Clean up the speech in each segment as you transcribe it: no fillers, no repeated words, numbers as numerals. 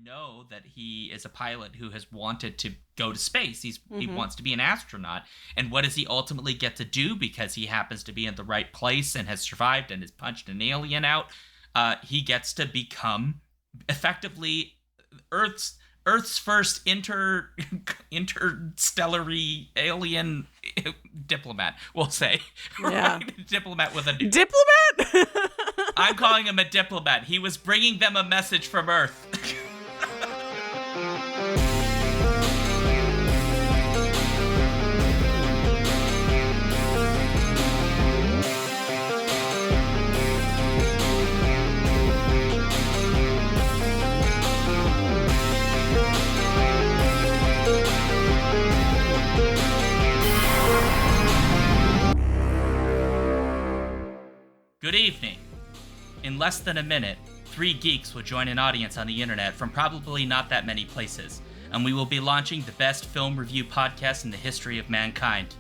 know that he is a pilot who has wanted to go to space. He Mm-hmm. wants to be an astronaut. And what does he ultimately get to do because he happens to be in the right place and has survived and has punched an alien out? He gets to become effectively Earth's first interstellar alien diplomat, we'll say. Yeah. Diplomat with a... Diplomat? I'm calling him a diplomat. He was bringing them a message from Earth. Good evening. In less than a minute, 3 geeks will join an audience on the internet from probably not that many places, and we will be launching the best film review podcast in the history of mankind.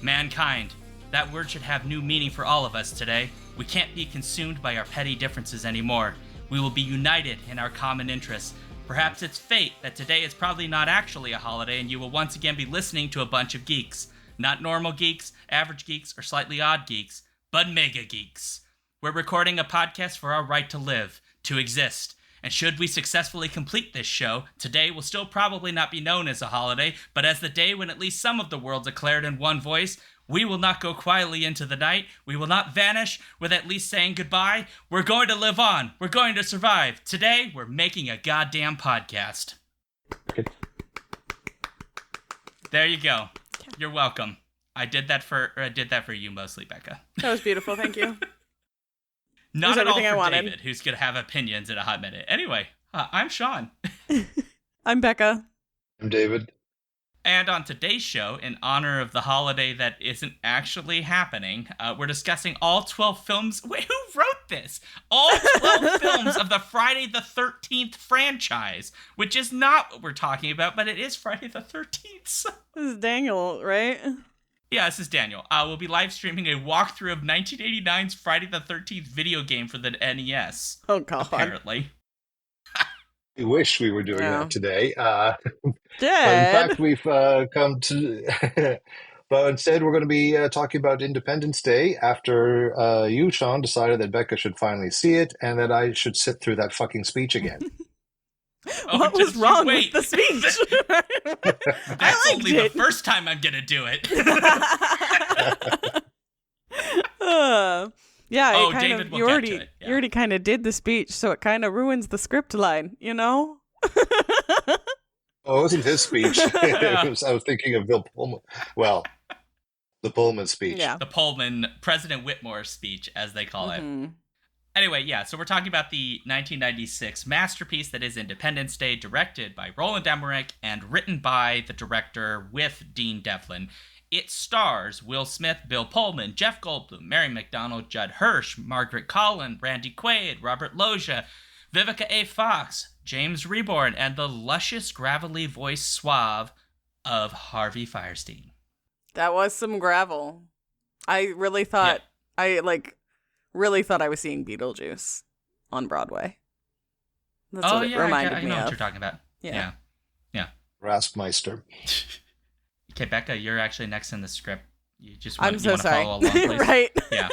Mankind. That word should have new meaning for all of us today. We can't be consumed by our petty differences anymore. We will be united in our common interests. Perhaps it's fate that today is probably not actually a holiday and you will once again be listening to a bunch of geeks. Not normal geeks, average geeks, or slightly odd geeks, but mega geeks. We're recording a podcast for our right to live, to exist. And should we successfully complete this show, today will still probably not be known as a holiday, but as the day when at least some of the world declared in one voice, we will not go quietly into the night, we will not vanish with at least saying goodbye, we're going to live on, we're going to survive. Today, we're making a goddamn podcast. There you go. You're welcome. I did that for you mostly, Becca. That was beautiful, thank you. Not at all everything I for wanted. David, who's going to have opinions in a hot minute. Anyway, I'm Sean. I'm Becca. I'm David. And on today's show, in honor of the holiday that isn't actually happening, we're discussing all 12 films. Wait, who wrote this? All 12 films of the Friday the 13th franchise, which is not what we're talking about, but it is Friday the 13th. This is Daniel, right? Yeah, this is Daniel. We'll be live streaming a walkthrough of 1989's Friday the 13th video game for the NES. Oh, God. Apparently. We wish we were doing that today. But in Dad. fact, we've come to... But instead, we're going to be talking about Independence Day after you, Sean, decided that Becca should finally see it and that I should sit through that fucking speech again. What was wrong with the speech? That's I only liked the first time I'm going to do it. Yeah, Oh, it kind David of, will you get already, to it, yeah. you already kind of did the speech, so it kind of ruins the script line, you know? Oh, it wasn't his speech. I was thinking of Bill Pullman. Well, the Pullman speech. Yeah. The Pullman, President Whitmore's speech, as they call it. Mhm. Anyway, yeah, so we're talking about the 1996 masterpiece that is Independence Day, directed by Roland Emmerich and written by the director with Dean Devlin. It stars Will Smith, Bill Pullman, Jeff Goldblum, Mary McDonnell, Judd Hirsch, Margaret Collin, Randy Quaid, Robert Loggia, Vivica A. Fox, James Reborn, and the luscious, gravelly voice suave of Harvey Fierstein. That was some gravel. I really thought, really thought I was seeing Beetlejuice on Broadway. That's what it reminded I me know of. what you're talking about. Yeah. Raspmeister. Okay, Becca, you're actually next in the script. You just I'm want, so you want to sorry. follow along, please? Right. Yeah.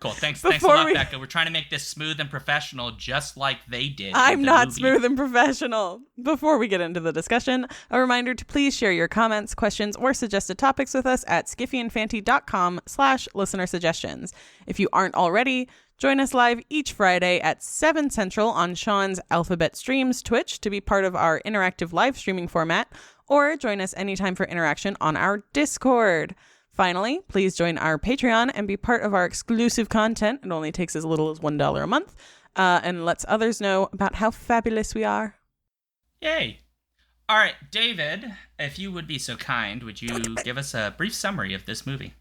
Cool. Thanks a Before lot, Becca. We're trying to make this smooth and professional, just like they did. I'm in the not movie. smooth and professional. Before we get into the discussion, a reminder to please share your comments, questions, or suggested topics with us at skiffyandfanty.com/listener suggestions. If you aren't already, join us live each Friday at 7 Central on Sean's Alphabet Streams Twitch to be part of our interactive live streaming format, or join us anytime for interaction on our Discord. Finally, please join our Patreon and be part of our exclusive content. It only takes as little as $1 a month, and lets others know about how fabulous we are. Yay. All right, David, if you would be so kind, would you give us a brief summary of this movie?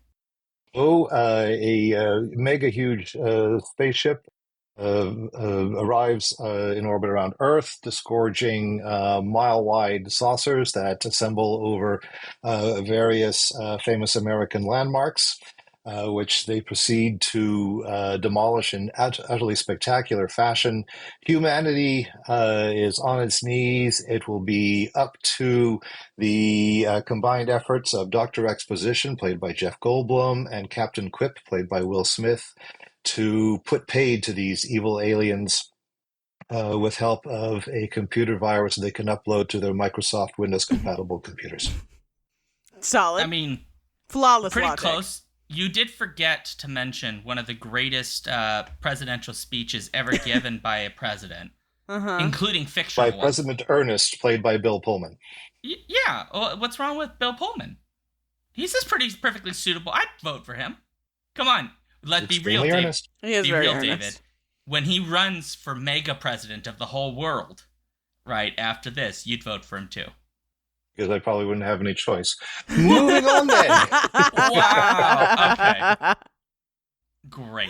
A mega huge spaceship arrives in orbit around Earth, disgorging mile-wide saucers that assemble over various famous American landmarks. which they proceed to demolish in utterly spectacular fashion. Humanity is on its knees. It will be up to the combined efforts of Dr. Exposition, played by Jeff Goldblum, and Captain Quip, played by Will Smith, to put paid to these evil aliens with help of a computer virus they can upload to their Microsoft Windows compatible computers. Solid. I mean, flawless pretty logic. close. You did forget to mention one of the greatest presidential speeches ever given by a president, including fictional By ones. President Ernest, played by Bill Pullman. Yeah, well, what's wrong with Bill Pullman? He's just perfectly suitable. I'd vote for him. Come on, let's be real, David. Earnest. He is be very real, earnest. David. When he runs for mega president of the whole world, right after this, you'd vote for him too. Because I probably wouldn't have any choice. Moving on then. Wow. Okay. Great.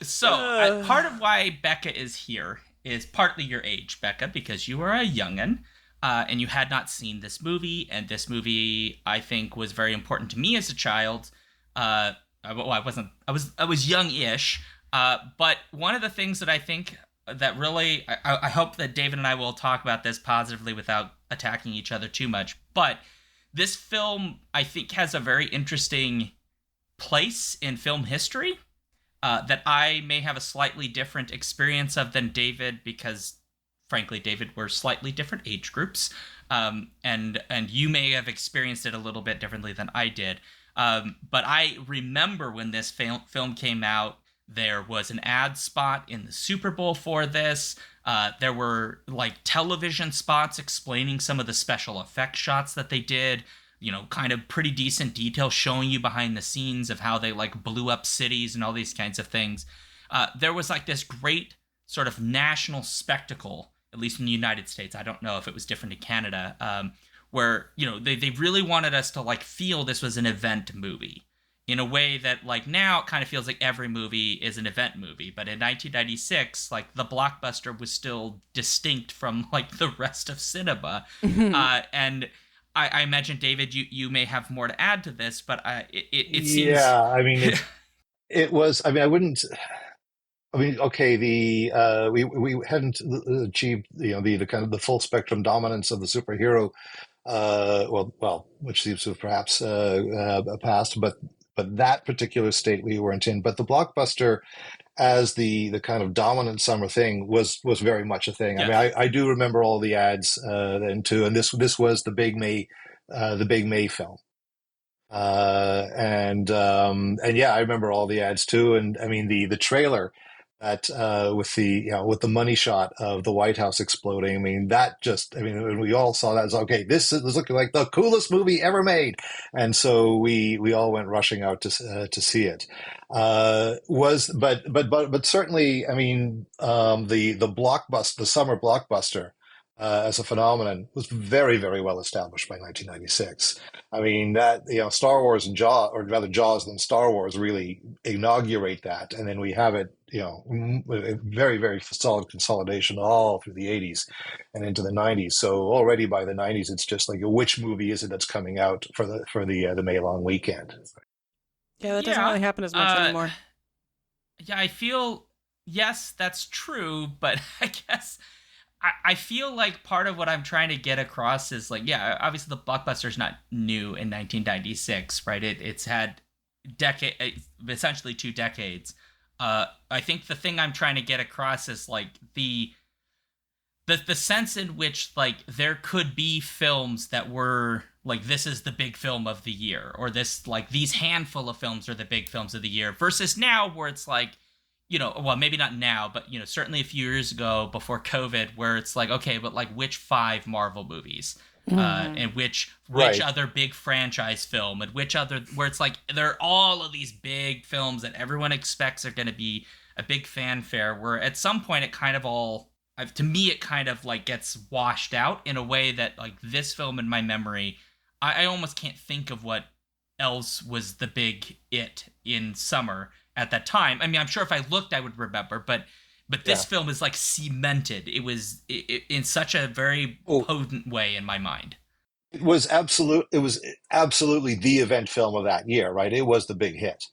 So part of why Becca is here is partly your age, Becca, because you are a youngin', and you had not seen this movie, and this movie I think was very important to me as a child. I was young-ish, but one of the things that I think that really, I hope that David and I will talk about this positively without attacking each other too much, but this film, I think, has a very interesting place in film history that I may have a slightly different experience of than David, because, frankly, David, we're slightly different age groups, and you may have experienced it a little bit differently than I did. But I remember when this film came out, there was an ad spot in the Super Bowl for this. There were like television spots explaining some of the special effects shots that they did, you know, kind of pretty decent detail showing you behind the scenes of how they like blew up cities and all these kinds of things. There was like this great sort of national spectacle, at least in the United States. I don't know if it was different in Canada, where, you know, they really wanted us to like feel this was an event movie in a way that like now it kind of feels like every movie is an event movie. But in 1996, like the blockbuster was still distinct from like the rest of cinema. And I imagine, David, you may have more to add to this, but it seems... Yeah, I mean, it was, I mean, I wouldn't... I mean, okay, we hadn't achieved, you know, the kind of the full spectrum dominance of the superhero, which seems to have perhaps passed, but that particular state we weren't in. But the blockbuster, as the kind of dominant summer thing, was very much a thing. Yes. I mean, I do remember all the ads then too, and this was the big May film. And yeah, I remember all the ads too. And I mean, the trailer that with the money shot of the White House exploding. I mean, when we all saw that, it's okay. This is looking like the coolest movie ever made, and so we all went rushing out to see it. But certainly, I mean, the summer blockbuster. As a phenomenon, was very, very well established by 1996. I mean, that, you know, Star Wars and Jaws, or rather Jaws than Star Wars, really inaugurate that, and then we have it, you know, a very, very solid consolidation all through the 80s and into the 90s. So already by the 90s, it's just like, which movie is it that's coming out for the May long weekend? Yeah, that doesn't really happen as much anymore. Yeah, I feel, yes, that's true, but I guess I feel like part of what I'm trying to get across is like, yeah, obviously the blockbuster's not new in 1996, right? It's had essentially 2 decades. I think the thing I'm trying to get across is like the sense in which like there could be films that were like, this is the big film of the year, or this, like, these handful of films are the big films of the year, versus now where it's like, you know, well, maybe not now, but, you know, certainly a few years ago before COVID, where it's like, okay, but like which 5 Marvel movies, and which Right. other big franchise film, and which other, where it's like, there are all of these big films that everyone expects are going to be a big fanfare, where at some point it kind of all, to me, it kind of like gets washed out in a way that like this film in my memory, I almost can't think of what else was the big it in summer at that time. I mean, I'm sure if I looked, I would remember, but this film is like cemented. It was in such a very potent way in my mind. It was absolutely the event film of that year, right? It was the big hit,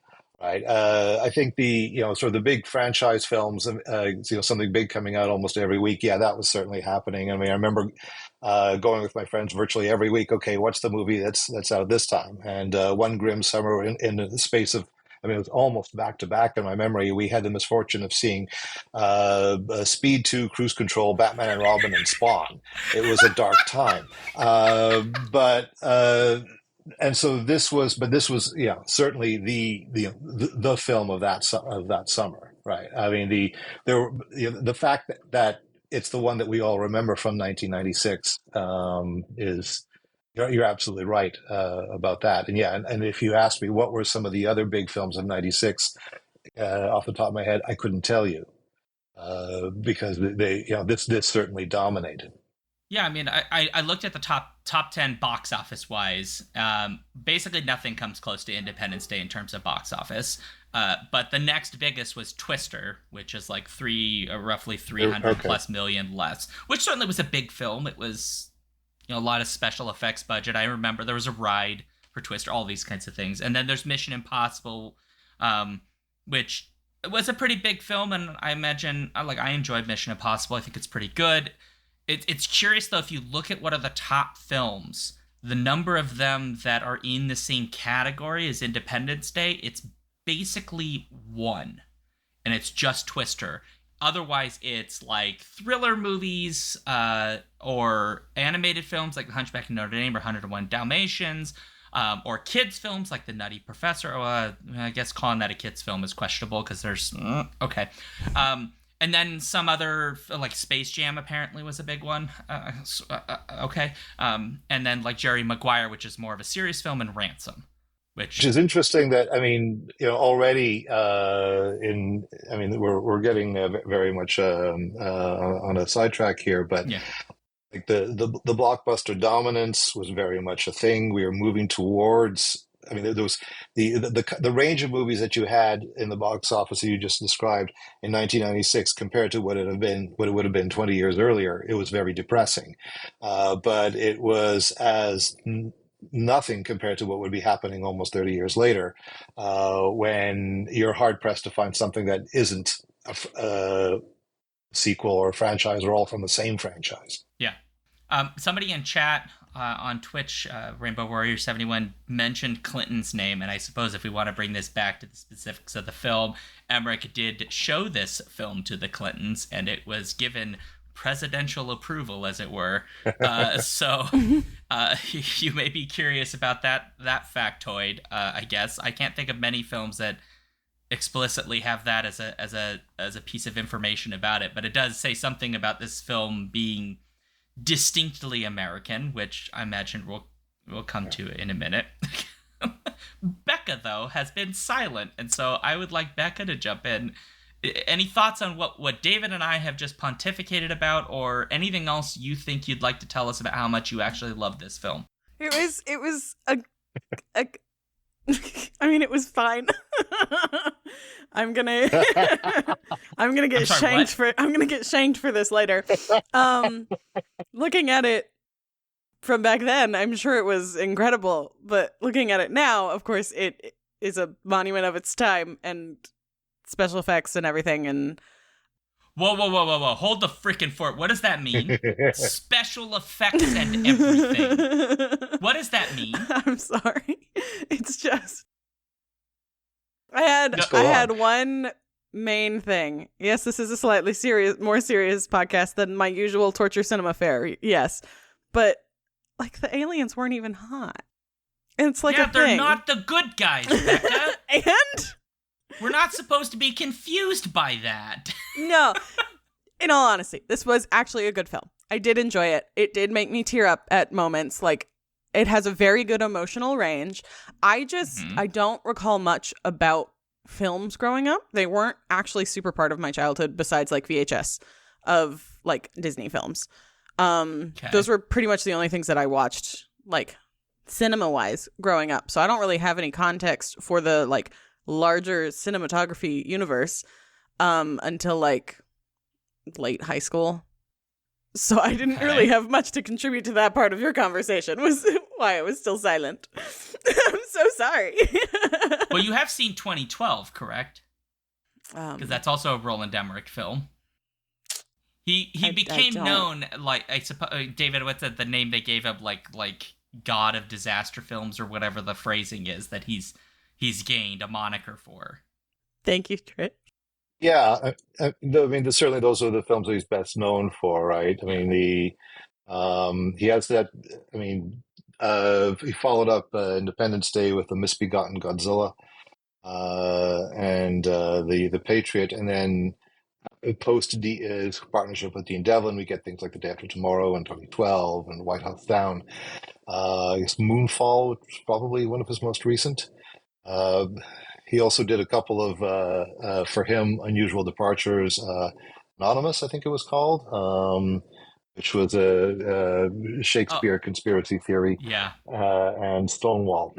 right? I think sort of the big franchise films, something big coming out almost every week. Yeah, that was certainly happening. I mean, I remember going with my friends virtually every week. Okay, what's the movie that's out this time? And one grim summer in the space of. I mean, it was almost back to back in my memory. We had the misfortune of seeing Speed 2, Cruise Control, Batman and Robin, and Spawn. It was a dark time. But and so this was certainly the film of that summer, right? I mean the fact that it's the one that we all remember from 1996 is you're absolutely right about that. And yeah, and if you asked me what were some of the other big films of '96, off the top of my head, I couldn't tell you because this certainly dominated. Yeah, I mean, I looked at the top 10 box office wise. Basically, nothing comes close to Independence Day in terms of box office. But the next biggest was Twister, which is like roughly 300 Okay. plus million less, which certainly was a big film. It was, a lot of special effects budget. I remember there was a ride for Twister, all these kinds of things. And then there's Mission Impossible, which was a pretty big film. And I imagine, I enjoyed Mission Impossible. I think it's pretty good. It's curious, though, if you look at what are the top films, the number of them that are in the same category as Independence Day, it's basically one, and it's just Twister. Otherwise, it's like thriller movies or animated films like The Hunchback of Notre Dame or 101 Dalmatians, or kids films like The Nutty Professor. I guess calling that a kids film is questionable because there's... okay. And then some other, like Space Jam apparently was a big one. Okay. And then like Jerry Maguire, which is more of a serious film, and Ransom, Which which, is interesting that I mean, already I mean, we're getting very much on a sidetrack here, but yeah. like the blockbuster dominance was very much a thing. We were moving towards. I mean, there was the range of movies that you had in the box office that you just described in 1996 compared to what it would have been 20 years earlier. It was very depressing, but it was as nothing compared to what would be happening almost 30 years later, when you're hard pressed to find something that isn't a sequel or a franchise or all from the same franchise. Yeah. Somebody in chat on Twitch, Rainbow Warrior 71, mentioned Clinton's name, and I suppose if we want to bring this back to the specifics of the film, Emmerich did show this film to the Clintons, and it was given presidential approval, as it were. So you may be curious about that factoid. I guess I can't think of many films that explicitly have that as a piece of information about it, but it does say something about this film being distinctly American, which I imagine we'll come to in a minute. Becca, though, has been silent, and so I would like Becca to jump in. Any thoughts on what David and I have just pontificated about, or anything else you think you'd like to tell us about how much you actually love this film? It was a I mean, it was fine. I'm gonna get shanked for this later. Looking at it from back then, I'm sure it was incredible. But looking at it now, of course, it is a monument of its time and special effects and everything. And Whoa. Hold the frickin' fort. What does that mean? Special effects and everything. What does that mean? I'm sorry. It's just I had one main thing. Yes, this is a slightly more serious podcast than my usual torture cinema fare. Yes. But like the aliens weren't even hot. And it's like they're not the good guys, Becca. And we're not supposed to be confused by that. No. In all honesty, this was actually a good film. I did enjoy it. It did make me tear up at moments. Like, it has a very good emotional range. I don't recall much about films growing up. They weren't actually super part of my childhood besides like VHS of like Disney films. Okay. Those were pretty much the only things that I watched like cinema wise growing up. So I don't really have any context for the like larger cinematography universe until like late high school. So I didn't really Okay. have much to contribute to that part of your conversation, was why I was still silent. I'm so sorry. Well, you have seen 2012, correct? Because um, that's also a Roland Emmerich film. He I became don't. known, like, I suppose, David, what's the name they gave him, like God of Disaster Films or whatever the phrasing is that he's gained a moniker for. Thank you, Trit. Yeah, I mean, certainly those are the films that he's best known for, right? I Yeah. mean, he has that. I mean, he followed up Independence Day with the Misbegotten Godzilla and the Patriot, and then post his partnership with Dean Devlin, we get things like The Day After Tomorrow in 2012 and White House Down. I guess Moonfall, which is probably one of his most recent. Uh, he also did a couple of, for him, unusual departures. Anonymous, I think it was called, which was a Oh, Shakespeare conspiracy theory, yeah. and Stonewall.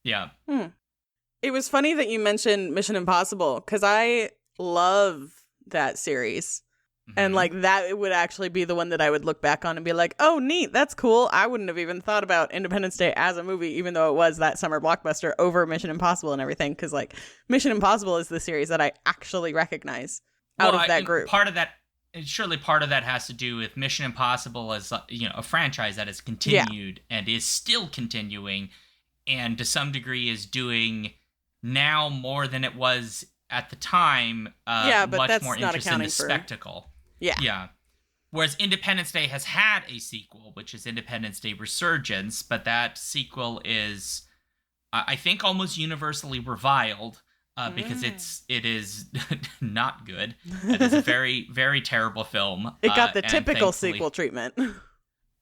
Yeah. Hmm. It was funny that you mentioned Mission Impossible because I love that series. And Hmm. like that would actually be the one that I would look back on and be like, oh, neat, that's cool. I wouldn't have even thought about Independence Day as a movie, even though it was that summer blockbuster over Mission Impossible and everything. Because like Mission Impossible is the series that I actually recognize Well, out of that group. part of that, surely part of that has to do with Mission Impossible as, a franchise that has Yeah. continued and is still continuing, and to some degree is doing now more than it was at the time, Yeah, but much more that's not interest in the accounting for. spectacle. Yeah. Yeah. Whereas Independence Day has had a sequel, which is Independence Day Resurgence, but that sequel is, I think, almost universally reviled, because Mm. it is not good. It is a very, very terrible film. It got the And typical thankfully, sequel treatment.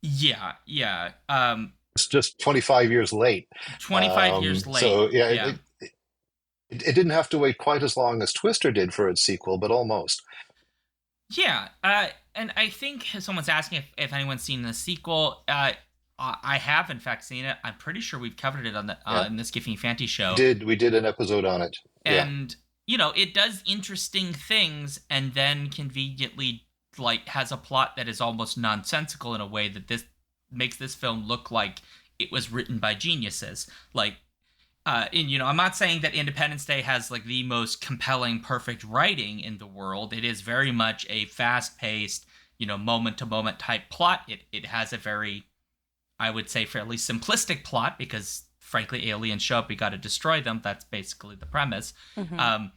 yeah, yeah. It's just 25 years late. 25 years late. So yeah, Yeah. it didn't have to wait quite as long as Twister did for its sequel, but almost. Yeah, and I think someone's asking if anyone's seen the sequel. I have, in fact, seen it. I'm pretty sure we've covered it on the Yeah, in this Gifting Fanty show. we did an episode on it. Yeah. And it does interesting things, and then conveniently, like, has a plot that is almost nonsensical in a way that this makes this film look like it was written by geniuses. Like, and I'm not saying that Independence Day has like the most compelling, perfect writing in the world. It is very much a fast-paced, moment to moment type plot. It has a very, I would say, fairly simplistic plot because, frankly, aliens show up, we got to destroy them. That's basically the premise. Mhm.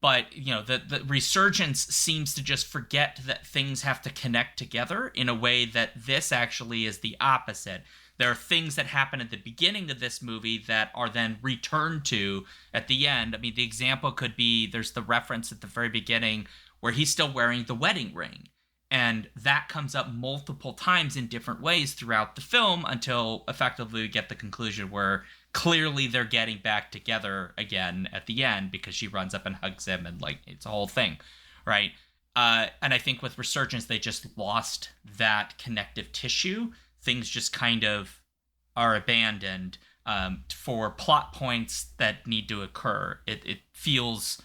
But the resurgence seems to just forget that things have to connect together in a way that this actually is the opposite. There are things that happen at the beginning of this movie that are then returned to at the end. I mean, the example could be there's the reference at the very beginning where he's still wearing the wedding ring. And that comes up multiple times in different ways throughout the film until effectively we get the conclusion where clearly they're getting back together again at the end because she runs up and hugs him and like it's a whole thing, right? And I think with Resurgence they just lost that connective tissue. Things just kind of are abandoned, for plot points that need to occur. It feels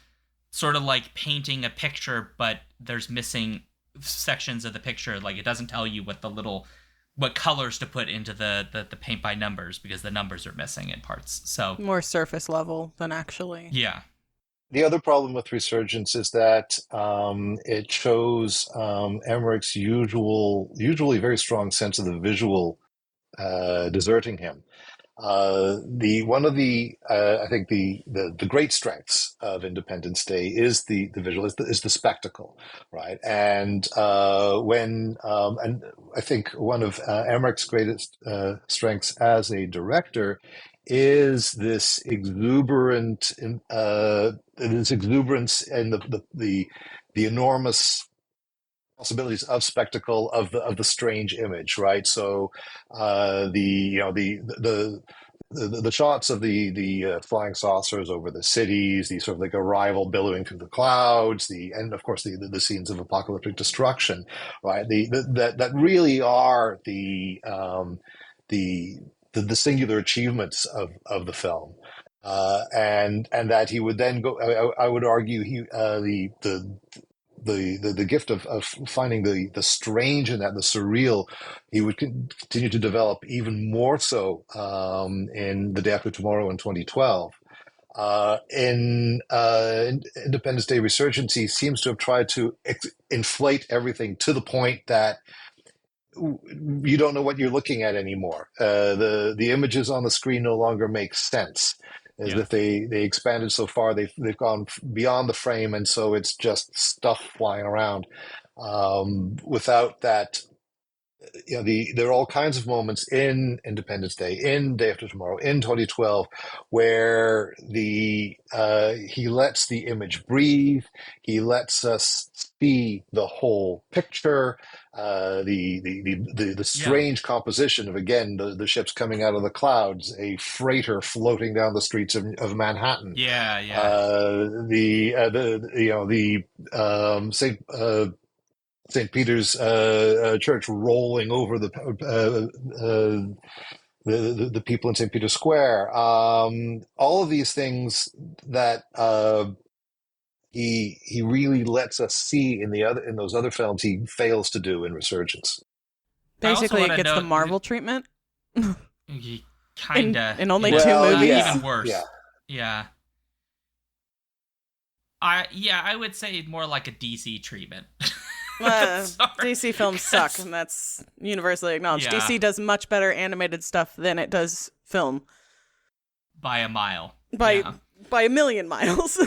sort of like painting a picture, but there's missing sections of the picture. Like it doesn't tell you what colors to put into the paint by numbers because the numbers are missing in parts. So More surface level than actually. yeah. The other problem with Resurgence is that it shows Emmerich's usually very strong sense of the visual deserting him. The one of the I think the great strengths of Independence Day is the visual, is the spectacle, right? And and I think one of Emmerich's greatest strengths as a director is this exuberance and the enormous possibilities of spectacle of the strange image, right? So the the shots of the flying saucers over the cities, the sort of like arrival billowing through the clouds, and of course the scenes of apocalyptic destruction, right? That really are the the singular achievements of the film. And that he would then go. I would argue he the gift of finding the strange in that, the surreal. He would continue to develop even more so in The Day After Tomorrow in 2012. In Independence Day Resurgence, he seems to have tried to inflate everything to the point that you don't know what you're looking at anymore. The images on the screen no longer make sense. As Yeah. if they expanded so far, they've gone beyond the frame, and so it's just stuff flying around without that. There are all kinds of moments in Independence Day, in Day After Tomorrow, in 2012, where he lets the image breathe. He lets us see the whole picture. The Yeah. strange composition of, again, the ships coming out of the clouds, a freighter floating down the streets of Manhattan. Yeah. Yeah. The St. Peter's Church rolling over the people in St. Peter's Square. All of these things that he really lets us see in those other films he fails to do in Resurgence. Basically, it gets the Marvel treatment. Kinda. In only 2 movies. Even worse. Yeah. Yeah. I would say more like a DC treatment. DC films suck, and that's universally acknowledged. Yeah. DC does much better animated stuff than it does film. By a mile. By a million miles.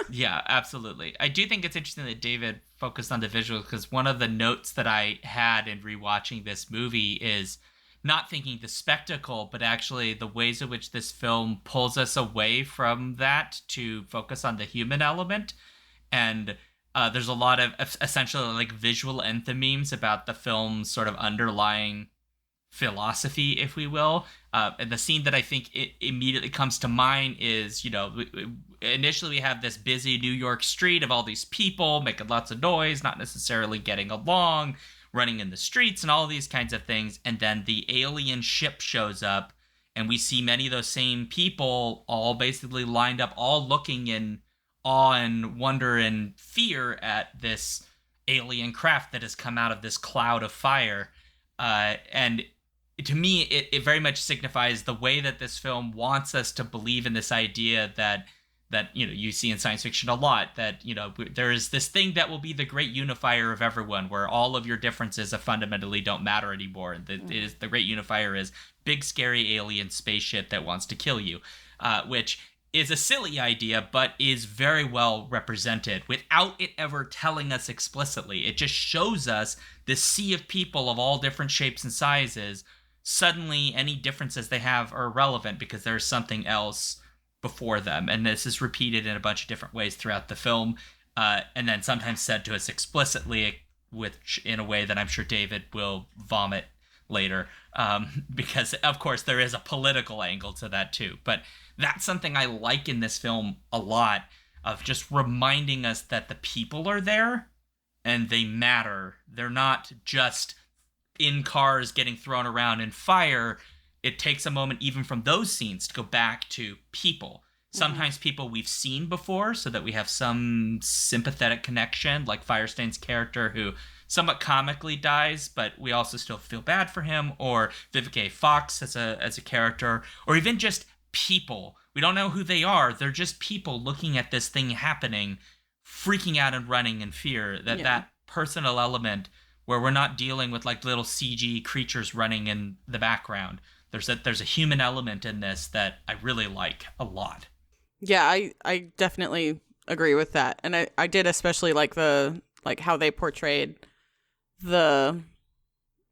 Yeah, absolutely. I do think it's interesting that David focused on the visuals, because one of the notes that I had in rewatching this movie is not thinking the spectacle, but actually the ways in which this film pulls us away from that to focus on the human element. And there's a lot of essentially like visual enthymemes about the film's sort of underlying philosophy, if we will. And the scene that I think it immediately comes to mind is, initially we have this busy New York street of all these people making lots of noise, not necessarily getting along, running in the streets and all these kinds of things. And then the alien ship shows up, and we see many of those same people all basically lined up, all looking in awe and wonder and fear at this alien craft that has come out of this cloud of fire. And to me, it very much signifies the way that this film wants us to believe in this idea that you see in science fiction a lot, that there is this thing that will be the great unifier of everyone, where all of your differences fundamentally don't matter anymore, and the great unifier is big scary alien spaceship that wants to kill you, which is a silly idea, but is very well represented without it ever telling us explicitly. It just shows us this sea of people of all different shapes and sizes. Suddenly, any differences they have are irrelevant because there's something else before them. And this is repeated in a bunch of different ways throughout the film, and then sometimes said to us explicitly, which in a way that I'm sure David will vomit later, because, of course, there is a political angle to that, too. But that's something I like in this film a lot, of just reminding us that the people are there and they matter. They're not just in cars getting thrown around in fire. It takes a moment even from those scenes to go back to people. Sometimes people we've seen before, so that we have some sympathetic connection, like Firestain's character, who somewhat comically dies, but we also still feel bad for him, or Vivica A. Fox as a character, or even just people. We don't know who they are. They're just people looking at this thing happening, freaking out and running in fear. That personal element where we're not dealing with like little CG creatures running in the background. There's a human element in this that I really like a lot. Yeah, I definitely agree with that. And I did especially like how they portrayed the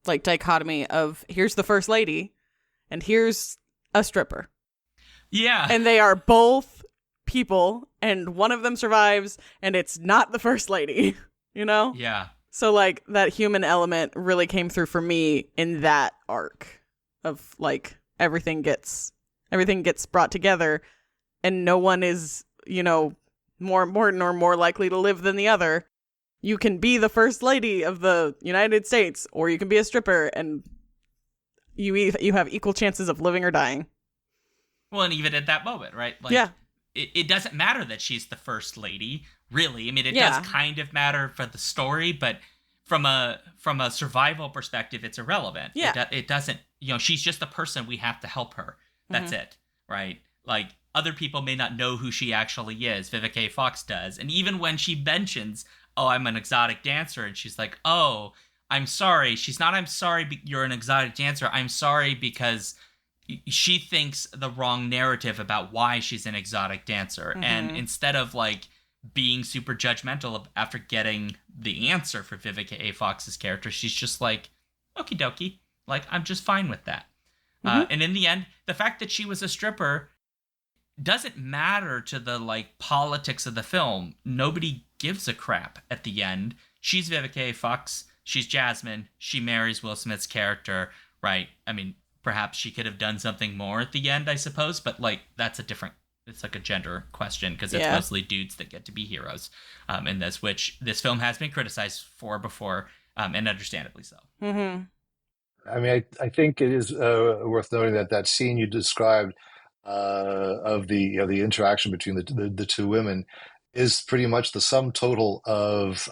like dichotomy of here's the first lady and here's a stripper. Yeah. And they are both people, and one of them survives, and it's not the first lady, Yeah. So like that human element really came through for me in that arc of like everything gets brought together, and no one is, more important or more likely to live than the other. You can be the first lady of the United States, or you can be a stripper, and you have equal chances of living or dying. Well, and even at that moment, right? Like, yeah. it doesn't matter that she's the first lady, really. I mean, it Yeah. does kind of matter for the story, but from a survival perspective, it's irrelevant. Yeah. It doesn't, she's just a person. We have to help her. That's it, right? Like, other people may not know who she actually is. Vivica A. Fox does. And even when she mentions, oh, I'm an exotic dancer, and she's like, oh, I'm sorry. She's not, I'm sorry you're an exotic dancer. I'm sorry because she thinks the wrong narrative about why she's an exotic dancer. And instead of, like, being super judgmental after getting the answer for Vivica A. Fox's character, she's just like, okie dokie. Like, I'm just fine with that. And in the end, the fact that she was a stripper doesn't matter to the, like, politics of the film. Nobody gives a crap at the end. She's Vivica A. Fox. She's Jasmine. She marries Will Smith's character, right? I mean, perhaps she could have done something more at the end, I suppose, but, like, that's it's like a gender question, because it's mostly dudes that get to be heroes in this, which this film has been criticized for before, and understandably so. I mean, I think it is worth noting that scene you described of the interaction between the two women is pretty much the sum total of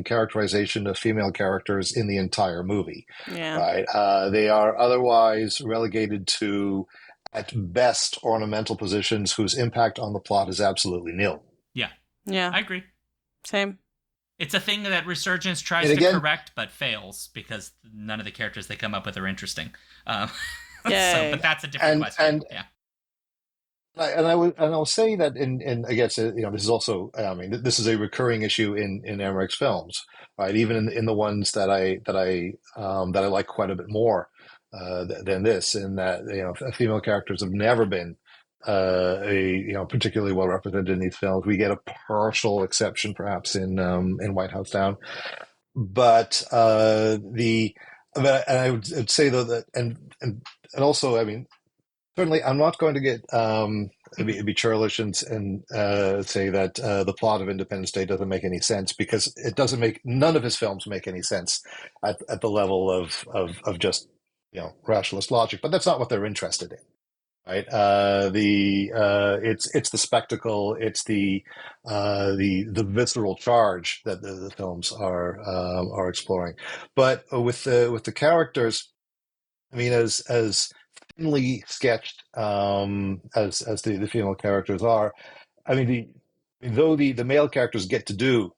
characterization of female characters in the entire movie. Yeah. Right? They are otherwise relegated to, at best, ornamental positions whose impact on the plot is absolutely nil. Yeah. Yeah. I agree. Same. It's a thing that Resurgence tries to correct, but fails, because none of the characters they come up with are interesting. But that's a different question. And I'll say that and I guess this is also, I mean, this is a recurring issue in Emmerich's films, right? Even in the ones that I like quite a bit more than this, in that female characters have never been particularly well represented in these films. We get a partial exception perhaps in White House Down, but and I would say though that and also, I mean, certainly, I'm not going to get be churlish and say that the plot of Independence Day doesn't make any sense, because it doesn't make, none of his films make any sense at the level of just rationalist logic. But that's not what they're interested in, right? It's the spectacle, it's the visceral charge that the films are exploring. But with the characters, I mean, as thinly sketched as the female characters are, I mean, though the male characters get to do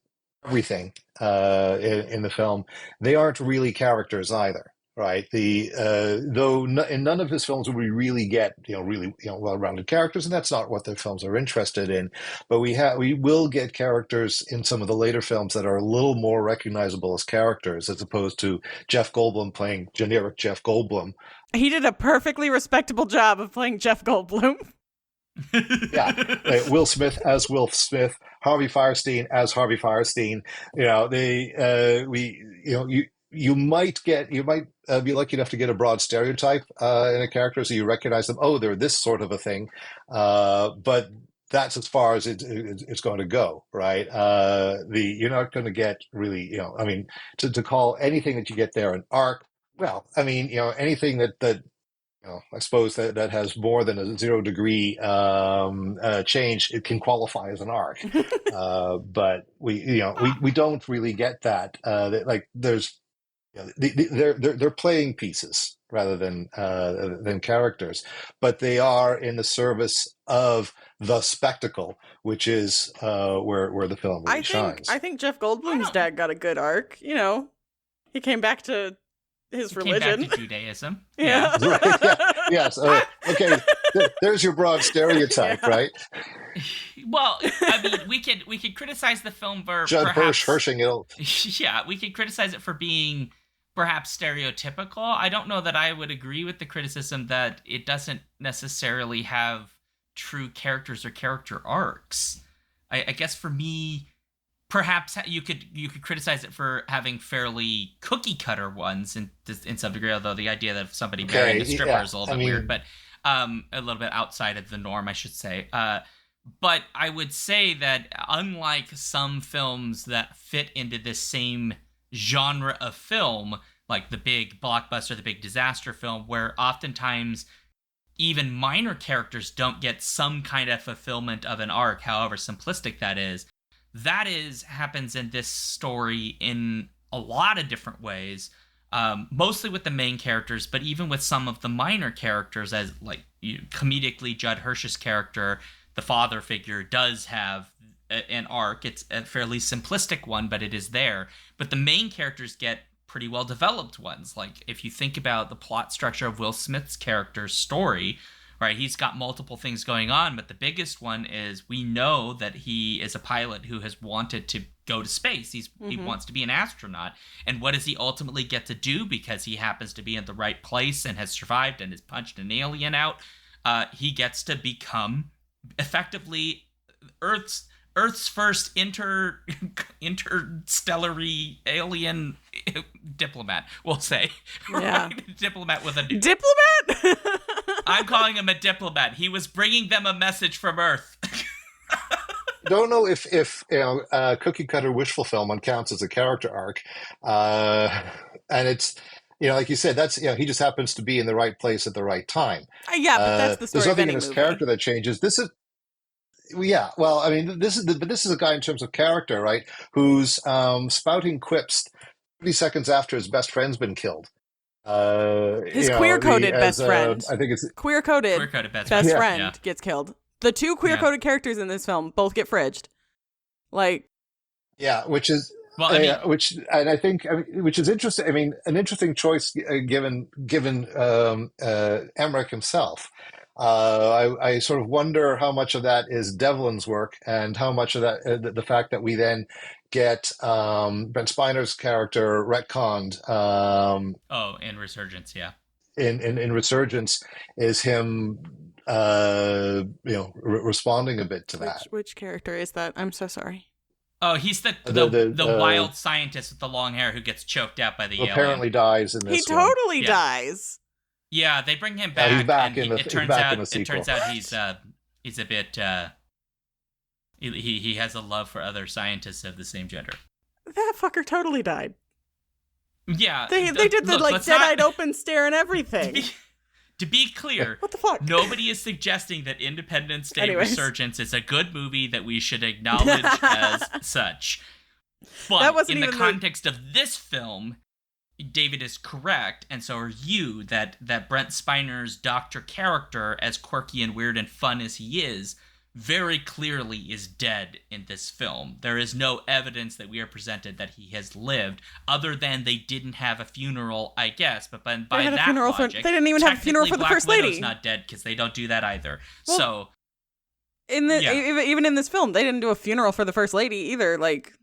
everything in the film, they aren't really characters either, right? In none of his films will we really get really well-rounded characters, and that's not what the films are interested in. But we will get characters in some of the later films that are a little more recognizable as characters, as opposed to Jeff Goldblum playing generic Jeff Goldblum. He did a perfectly respectable job of playing Jeff Goldblum. Yeah, Will Smith as Will Smith, Harvey Firestein as Harvey Firestein. You might be lucky enough to get a broad stereotype in a character, so you recognize them. Oh, they're this sort of a thing, but that's as far as it's going to go, right? You're not going to get really, I mean, to call anything that you get there an arc. Well, I mean, anything that I suppose that has more than a 0 degree change, it can qualify as an arc. But we don't really get that. Like there's, they're playing pieces rather than characters, but they are in the service of the spectacle, which is where the film really shines. I think Jeff Goldblum's dad got a good arc. He came back to his religion. Came back to Judaism. Yeah. Right, yeah. Yes. Okay. There's your broad stereotype, right? Well, I mean, we could criticize the film for Judd perhaps, Hirsching. Yeah, we could criticize it for being perhaps stereotypical. I don't know that I would agree with the criticism that it doesn't necessarily have true characters or character arcs. I guess for me, perhaps you could criticize it for having fairly cookie cutter ones in some degree, although the idea that somebody marrying a stripper is a little bit weird, but a little bit outside of the norm, I should say. But I would say that unlike some films that fit into this same genre of film, like the big blockbuster, the big disaster film, where oftentimes even minor characters don't get some kind of fulfillment of an arc, however simplistic that is. That is happens in this story in a lot of different ways, mostly with the main characters, but even with some of the minor characters, as like comedically Judd Hirsch's character, the father figure, does have an arc. It's a fairly simplistic one, but it is there. But the main characters get pretty well developed ones. Like if you think about the plot structure of Will Smith's character's story, right, he's got multiple things going on, but the biggest one is we know that he is a pilot who has wanted to go to space. He wants to be an astronaut. And what does he ultimately get to do because he happens to be in the right place and has survived and has punched an alien out? He gets to become effectively Earth's first interstellary alien diplomat, we'll say. Yeah. Diplomat with a new... Diplomat? I'm calling him a diplomat. He was bringing them a message from Earth. Don't know if cookie cutter wish fulfillment counts as a character arc, and it's like you said, that's he just happens to be in the right place at the right time. Yeah, but that's the story. There's nothing of any in his movie. character that changes. This is. Yeah, well, I mean, this is a guy in terms of character, right? Who's spouting quips 30 seconds after his best friend's been killed. His queer-coded best friend. I think it's queer-coded best friend gets killed. The two queer-coded characters in this film both get fridged. Like, yeah, which is which is interesting. I mean, an interesting choice given Emmerich himself. I sort of wonder how much of that is Devlin's work and how much of that the fact that we then get Brent Spiner's character retconned. In Resurgence, yeah. In Resurgence is him, responding a bit to that. Which character is that? I'm so sorry. Oh, he's the wild scientist with the long hair who gets choked out by the alien. Apparently dies in this. He totally dies. Yeah, they bring him back. He's back and in the it turns out he's a bit. He has a love for other scientists of the same gender. That fucker totally died. Yeah, they did the dead-eyed open stare and everything. To be clear, what the fuck? Nobody is suggesting that Independence Day Resurgence is a good movie that we should acknowledge as such. But in the context of this film, David is correct, and so are you, that Brent Spiner's doctor character, as quirky and weird and fun as he is, very clearly is dead in this film. There is no evidence that we are presented that he has lived, other than they didn't have a funeral, I guess. But by that logic, they didn't even have a funeral for the First Lady. Widow's not dead because they don't do that either. Well, so, even in this film, they didn't do a funeral for the First Lady either. Like.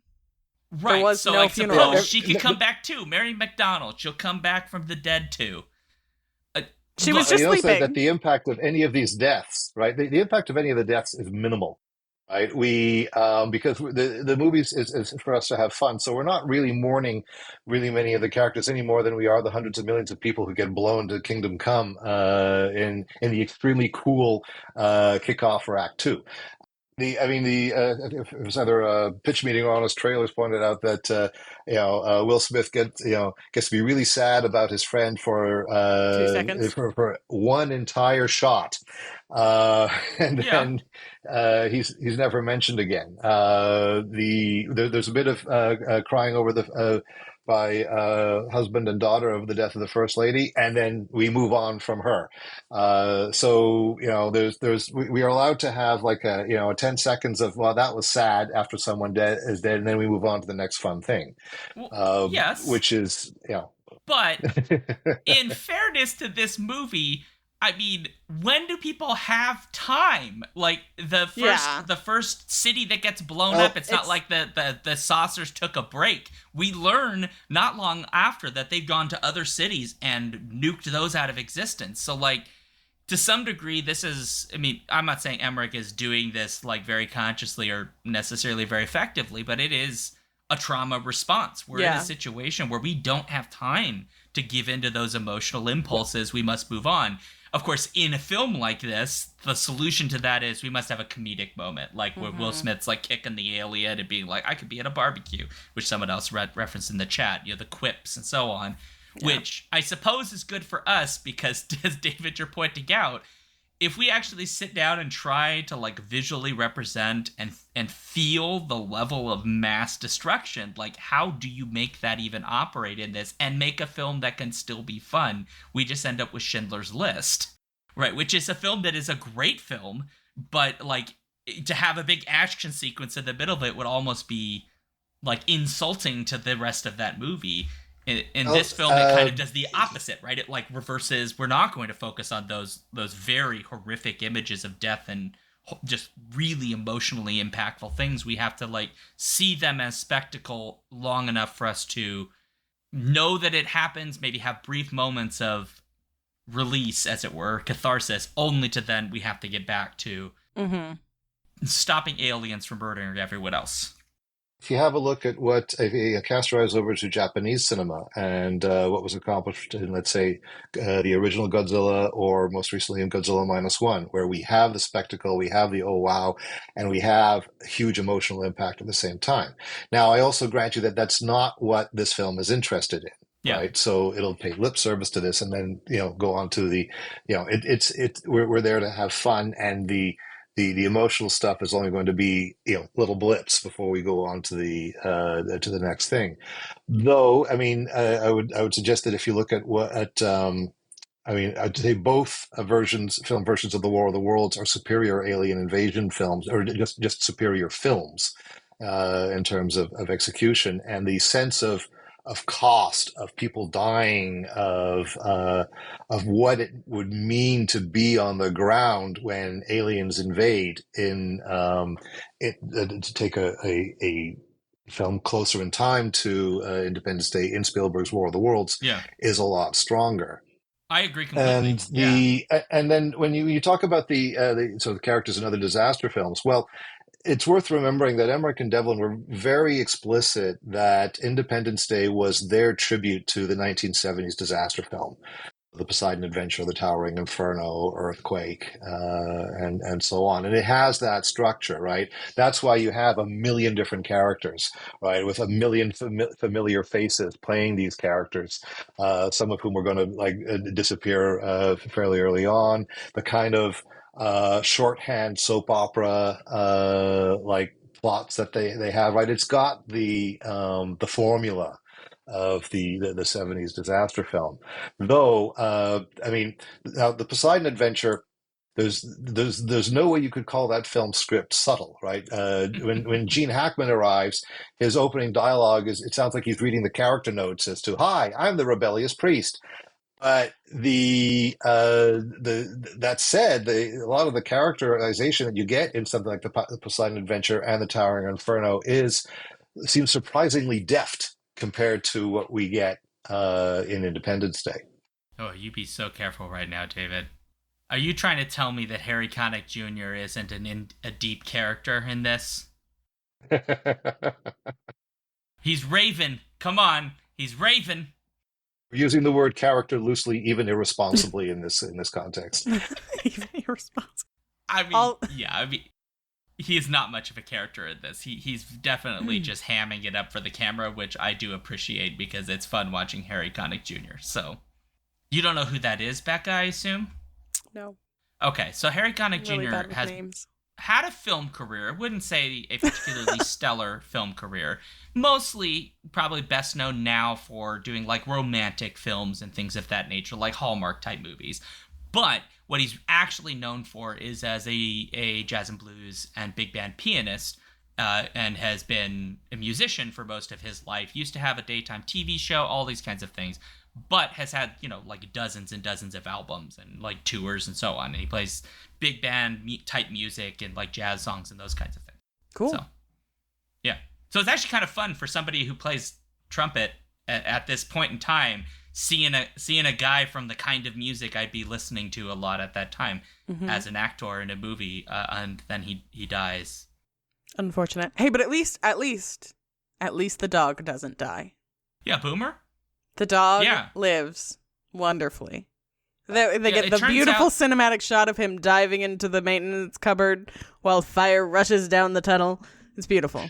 Right, there was so no I funeral. suppose she could come back too. Mary McDonald, she'll come back from the dead too. She was just sleeping. Say that the impact of any of these deaths, right? The impact of any of the deaths is minimal, right? We because the movies is for us to have fun, so we're not really mourning really many of the characters any more than we are the hundreds of millions of people who get blown to Kingdom Come in the extremely cool kickoff for Act 2. It was either a pitch meeting or Honest Trailers pointed out that Will Smith gets to be really sad about his friend for 2 seconds for one entire shot, then he's never mentioned again. There's a bit of crying over by husband and daughter over the death of the First Lady, and then we move on from her. So we are allowed to have like a 10 seconds of, well, that was sad after someone is dead, and then we move on to the next fun thing. Yes, which is But in fairness to this movie, I mean, when do people have time? Like the first city that gets blown up, it's not like the saucers took a break. We learn not long after that they've gone to other cities and nuked those out of existence. So like, to some degree, this is, I mean, I'm not saying Emmerich is doing this like very consciously or necessarily very effectively, but it is a trauma response. We're in a situation where we don't have time to give into those emotional impulses. We must move on. Of course, in a film like this, the solution to that is we must have a comedic moment, like where Will Smith's like kicking the alien and being like, I could be at a barbecue, which someone else referenced in the chat, the quips and so on, which I suppose is good for us because, as David, you're pointing out, if we actually sit down and try to like visually represent and feel the level of mass destruction, like how do you make that even operate in this and make a film that can still be fun? We just end up with Schindler's List, right? Which is a film that is a great film, but like to have a big action sequence in the middle of it would almost be like insulting to the rest of that movie. In this film, it kind of does the opposite, right? It like reverses. We're not going to focus on those very horrific images of death and just really emotionally impactful things. We have to like see them as spectacle long enough for us to know that it happens, maybe have brief moments of release, as it were, catharsis, only to then we have to get back to stopping aliens from murdering everyone else. If you have a look at what cast your eyes over to Japanese cinema and what was accomplished in, let's say, the original Godzilla, or most recently in Godzilla -1, where we have the spectacle, we have the oh wow, and we have huge emotional impact at the same time. Now, I also grant you that that's not what this film is interested in. Yeah. Right, so it'll pay lip service to this, and then go on to the, we're there to have fun, and the emotional stuff is only going to be little blips before we go on to the next thing. Though, I mean, I would suggest that if you look at I'd say both film versions of the War of the Worlds are superior alien invasion films, or just superior films in terms of execution and the sense of cost, of people dying, of what it would mean to be on the ground when aliens invade. To take a film closer in time to Independence Day in Spielberg's War of the Worlds is a lot stronger. I agree completely. And then when you talk about the characters in other disaster films, well, it's worth remembering that Emmerich and Devlin were very explicit that Independence Day was their tribute to the 1970s disaster film. The Poseidon Adventure, The Towering Inferno, Earthquake, and so on. And it has that structure, right? That's why you have a million different characters, right? With a million familiar faces playing these characters, some of whom are going to disappear fairly early on. The kind of shorthand soap opera like plots that they have, right? It's got the formula of the 70s disaster film. Though, I mean, now the Poseidon Adventure, there's no way you could call that film script subtle, right? When Gene Hackman arrives, his opening dialogue it sounds like he's reading the character notes as to, "Hi, I'm the rebellious priest." But that said, a lot of the characterization that you get in something like the Poseidon Adventure and the Towering Inferno seems surprisingly deft compared to what we get in Independence Day. Oh, you be so careful right now, David. Are you trying to tell me that Harry Connick Jr. isn't a deep character in this? He's Raven. Come on, he's Raven. We're using the word character loosely, even irresponsibly in this context. Even irresponsible. I mean, he is not much of a character in this. He's definitely just hamming it up for the camera, which I do appreciate because it's fun watching Harry Connick Jr. So, you don't know who that is, Becca, I assume? No. Okay, so Harry Connick Jr. has had a film career. I wouldn't say a particularly stellar film career. Mostly, probably best known now for doing like romantic films and things of that nature, like Hallmark type movies. But what he's actually known for is as a jazz and blues and big band pianist, and has been a musician for most of his life. Used to have a daytime TV show, all these kinds of things, but has had, like dozens and dozens of albums and like tours and so on. And he plays big band type music and like jazz songs and those kinds of things. Cool. So, yeah. So it's actually kind of fun for somebody who plays trumpet at this point in time, seeing a guy from the kind of music I'd be listening to a lot at that time as an actor in a movie, and then he dies. Unfortunate. Hey, but at least the dog doesn't die. Yeah, Boomer? The dog lives wonderfully. They get the beautiful cinematic shot of him diving into the maintenance cupboard while fire rushes down the tunnel. It's beautiful.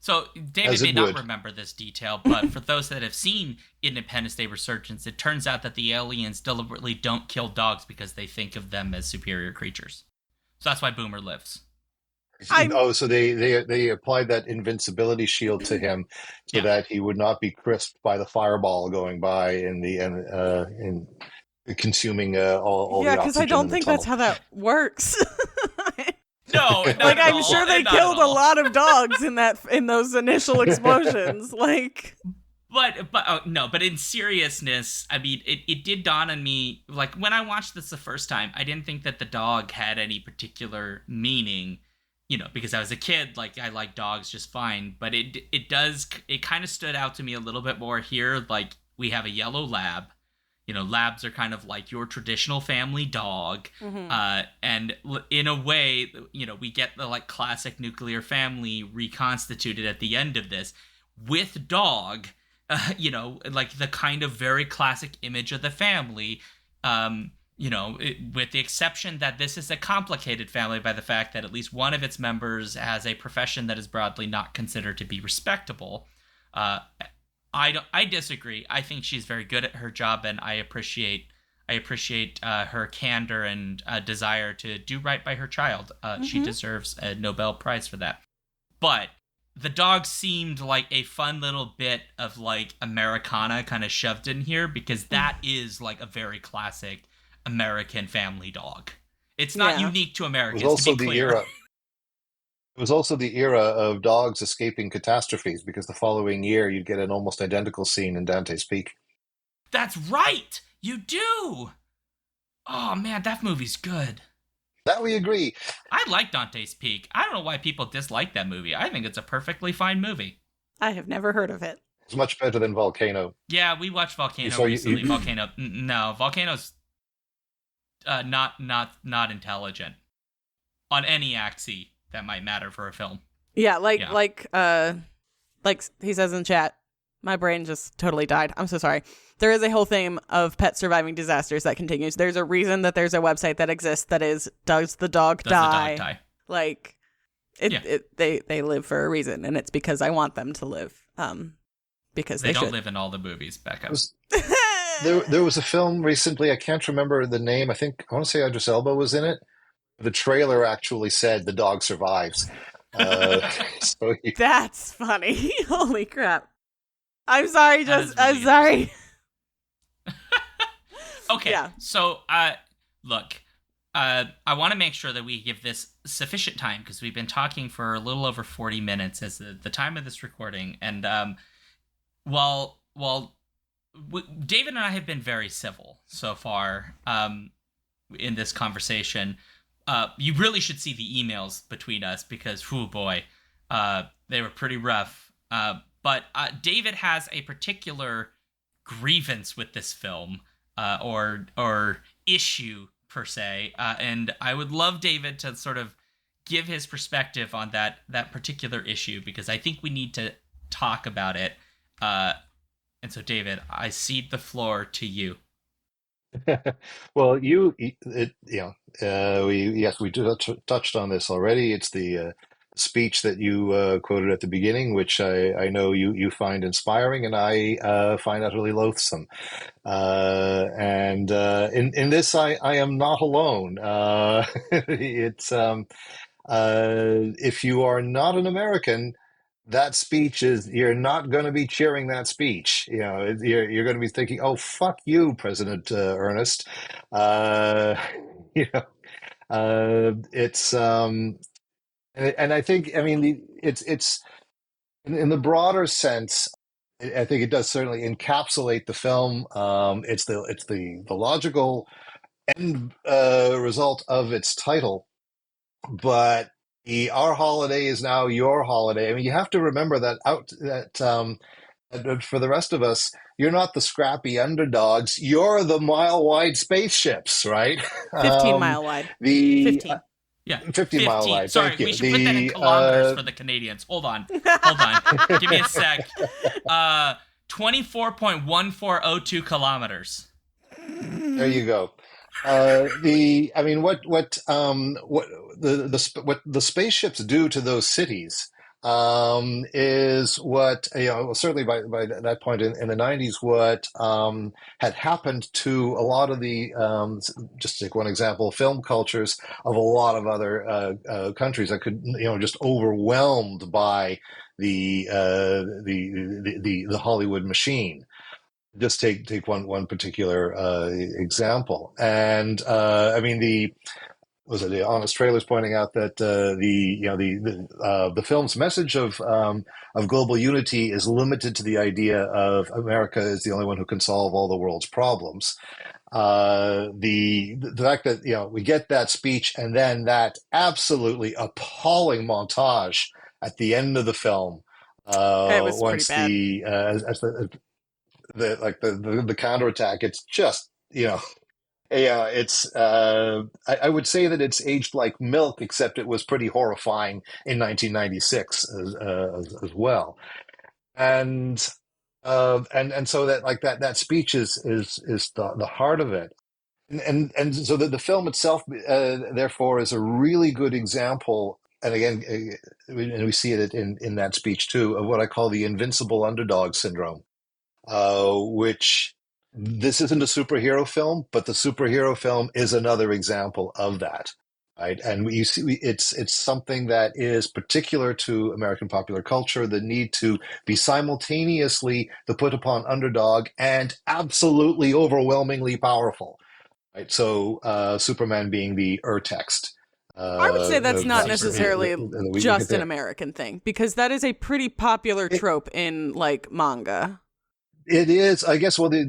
So David as may it not would. remember this detail, but for those that have seen Independence Day Resurgence, it turns out that the aliens deliberately don't kill dogs because they think of them as superior creatures. So that's why Boomer lives. I'm Oh, so they applied that invincibility shield to him so Yeah. that he would not be crisped by the fireball going by in consuming all yeah, the because I oxygen don't in the think that's tunnel. how that works. No, not Like at I'm all. sure they Not at killed a all. lot of dogs in those initial explosions. Like But no, but in seriousness, I mean, it did dawn on me, like when I watched this the first time, I didn't think that the dog had any particular meaning, because I was a kid, like I like dogs just fine, but it kind of stood out to me a little bit more here. Like we have a yellow lab. Labs are kind of like your traditional family dog. mhm. And in a way, we get the like classic nuclear family reconstituted at the end of this with dog, like the kind of very classic image of the family. With the exception that this is a complicated family by the fact that at least one of its members has a profession that is broadly not considered to be respectable. Uh, I disagree. I think she's very good at her job, and I appreciate her candor and desire to do right by her child. She deserves a Nobel Prize for that. But the dog seemed like a fun little bit of like Americana kind of shoved in here because that is like a very classic American family dog. It's not Yeah. unique to It was Americans, to also be the clear. era. It was also the era of dogs escaping catastrophes because the following year you'd get an almost identical scene in Dante's Peak. That's right. You do. Oh man, that movie's good. That we agree. I like Dante's Peak. I don't know why people dislike that movie. I think it's a perfectly fine movie. I have never heard of it. It's much better than Volcano. Yeah, we watched You Volcano saw recently. you Volcano, no, Volcano's not intelligent on any axis that might matter for a film. Yeah, Yeah. like he says in chat, my brain just totally died. I'm so sorry. There is a whole theme of pets surviving disasters that continues. There's a reason that there's a website that exists that is Does the Dog Does Die? the dog die? Like Yeah. they live for a reason, and it's because I want them to live. Because They they don't should. live in all the movies, Becca. there was a film recently. I can't remember the name. I want to say Idris Elba was in it. The trailer actually said the dog survives. Uh, so That's funny. Holy crap. I'm sorry, That is I'm really sorry. Okay, Yeah. so look, I want to make sure that we give this sufficient time because we've been talking for a little over 40 minutes as the time of this recording, and while David and I have been very civil so far in this conversation, you really should see the emails between us because, oh boy, they were pretty rough. But David has a particular grievance with this film, or issue per se, and I would love David to sort of give his perspective on that particular issue because I think we need to talk about it. And so, David, I cede the floor to you. well, we touched on this already. It's the speech that you quoted at the beginning, which I know you find inspiring, and I find utterly loathsome. And in this, I am not alone. It's if you are not an American, that speech is you're not going to be cheering that speech. You're going to be thinking, "Oh, fuck you, President Ernest." Uh, you know, it's and I think I mean it's in the broader sense. I think it does certainly encapsulate the film. It's the logical end result of its title, but our holiday is now your holiday. I mean, you have to remember that for the rest of us, you're not the scrappy underdogs. You're the mile-wide spaceships, right? 15 Um, mile wide. the 15. 15 mile 15. wide. Sorry, Thank you. we should put that in kilometers for the Canadians. Hold on. Give me a sec. 24.1402 kilometers. There you go. What the spaceships do to those cities is what, certainly by that point in the 90s, what had happened to a lot of the, just to take one example, film cultures of a lot of other countries that could, just overwhelmed by the Hollywood machine. Just take one particular example, and I mean the was it the Honest Trailers pointing out that the film's message of global unity is limited to the idea of America is the only one who can solve all the world's problems. The fact that we get that speech and then that absolutely appalling montage at the end of the film, It was pretty once bad. as the counterattack, it's just yeah, it's. I would say that it's aged like milk, except it was pretty horrifying in 1996 as well. And and so that like that speech is the heart of it. And so the film itself, therefore, is a really good example. And again, and we see it in that speech too, of what I call the invincible underdog syndrome, which this isn't a superhero film, but the superhero film is another example of that. Right, and you see, it's something that is particular to American popular culture. The need to be simultaneously the put upon underdog and absolutely overwhelmingly powerful. Right, so Superman being the urtext I would say that's not Superman. necessarily that we get just an there. American thing, because that is a pretty popular It, trope in like manga. It is, I guess. Well, I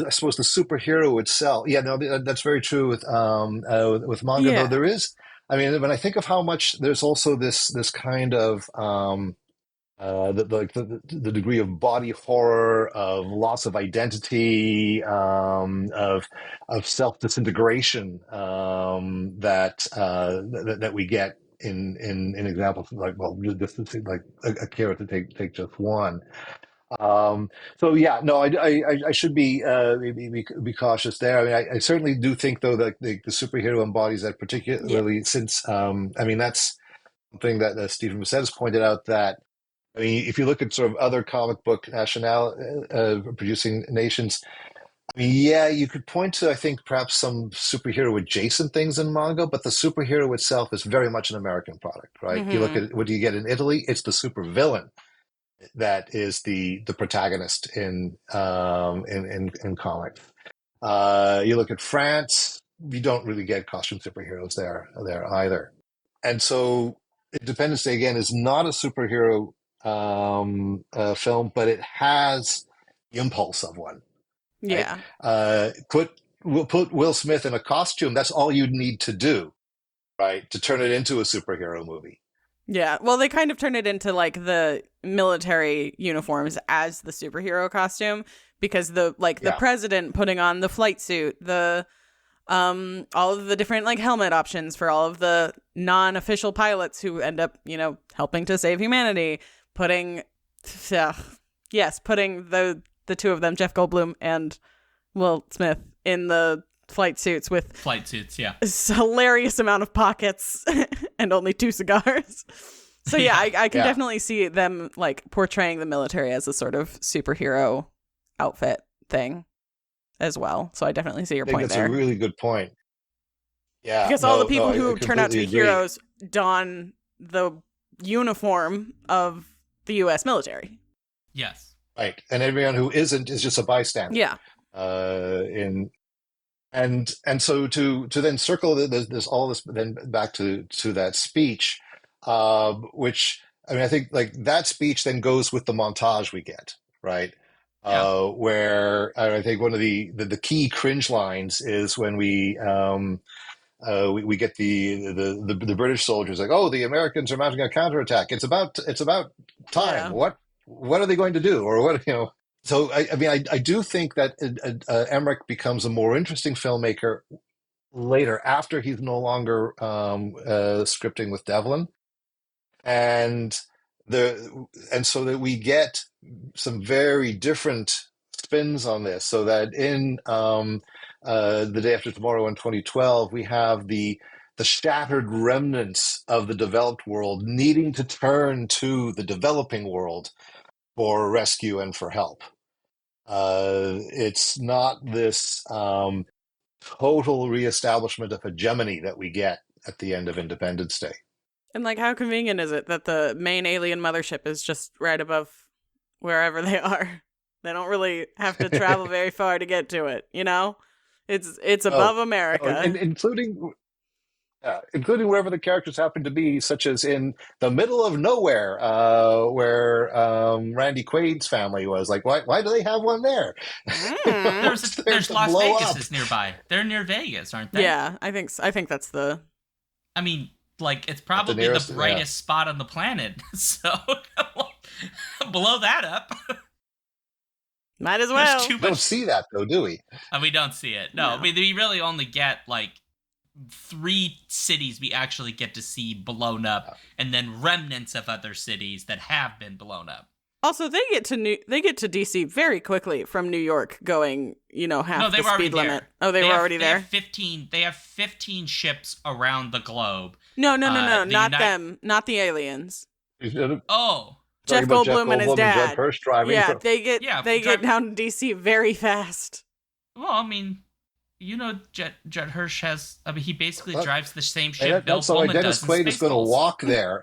suppose the superhero itself. Yeah, no, that's very true with manga. Though Yeah. there is, I mean, when I think of how much there's also this kind of the degree of body horror, of loss of identity, of self disintegration that we get in examples like, well, just to take like Akira, to take just one. So yeah, no, I should be cautious there. I mean, I certainly do think though that the superhero embodies that, Yeah. particularly since I mean that's something that Stephen Bissett has pointed out, that I mean if you look at sort of other comic book national producing nations, I mean yeah, you could point to, I think, perhaps some superhero adjacent things in manga, but the superhero itself is very much an American product, right? You look Hmm. at what do you get in Italy? It's the supervillain that is the protagonist in comics. You look at France, you don't really get costume superheroes there either. And so Independence Day again is not a superhero film, but it has the impulse of one, right? Yeah. We'll put Will Smith in a costume. That's all you need to do, right, to turn it into a superhero movie. Yeah. Well, they kind of turn it into like the military uniforms as the superhero costume, because the Yeah, president putting on the flight suit, the all of the different like helmet options for all of the non-official pilots who end up, helping to save humanity, putting uh, yes, putting the two of them, Jeff Goldblum and Will Smith, in the flight suits with Flight suits, yeah. this hilarious amount of pockets and only two cigars. So yeah, Yeah. I can yeah. definitely see them like portraying the military as a sort of superhero outfit thing as well. So I definitely see your I think point that's a there. really good point. Yeah, Because all the no, people I who turn out to completely be agree. heroes don the uniform of the US military. Yes. Right, and everyone who isn't is just a bystander. Yeah. In and so to then circle this all this then back to that speech, which I mean I think like that speech then goes with the montage we get, right, Yeah. where I think one of the key cringe lines is when we get the British soldiers like, oh, the Americans are mounting a counterattack. It's about time. Yeah. What are they going to do, or what So I mean I do think that Emmerich becomes a more interesting filmmaker later, after he's no longer scripting with Devlin, and so that we get some very different spins on this, so that in The Day After Tomorrow in 2012 we have the shattered remnants of the developed world needing to turn to the developing world for rescue and for help. It's not this total reestablishment of hegemony that we get at the end of Independence Day. And like, how convenient is it that the main alien mothership is just right above wherever they are? They don't really have to travel very far to get to it, you know? It's above America. And including wherever the characters happen to be, such as in the middle of nowhere, where Randy Quaid's family was. Like, why do they have one there? There's Las Vegas is nearby. They're near Vegas, aren't they? Yeah, I think that's the... I mean, like, it's probably the brightest spot on the planet, so blow that up. Might as well. We don't see that, though, do we? We don't see it. No, I mean, we really only get, like, 3 cities we actually get to see blown up, and then remnants of other cities that have been blown up. Also, they get to DC very quickly from New York, going, half the speed limit. Oh, they were already there? They have 15 ships around the globe. No, not them. Not the aliens. Oh. Jeff Goldblum and his dad. Judd Hirsch driving. Yeah, they get down to DC very fast. Well, I mean, Judd Hirsch has. I mean, he basically drives the same ship Bill Pullman does. Dennis Quaid is going to walk there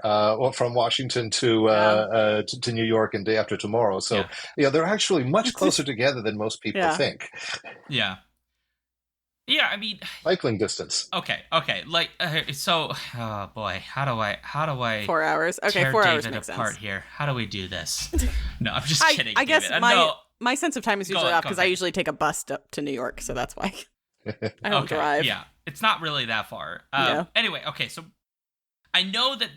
from Washington to New York and day after tomorrow. So they're actually much closer together than most people think. Yeah. Yeah, I mean, cycling distance. Okay. Like, so, oh boy, how do I? 4 hours. Okay, tear 4 David hours makes apart sense. here. How do we do this? No, I'm just kidding. I guess David. my sense of time is usually off because I usually take a bus up to New York, so that's why I don't drive. Yeah, it's not really that far. Anyway, okay, so I know that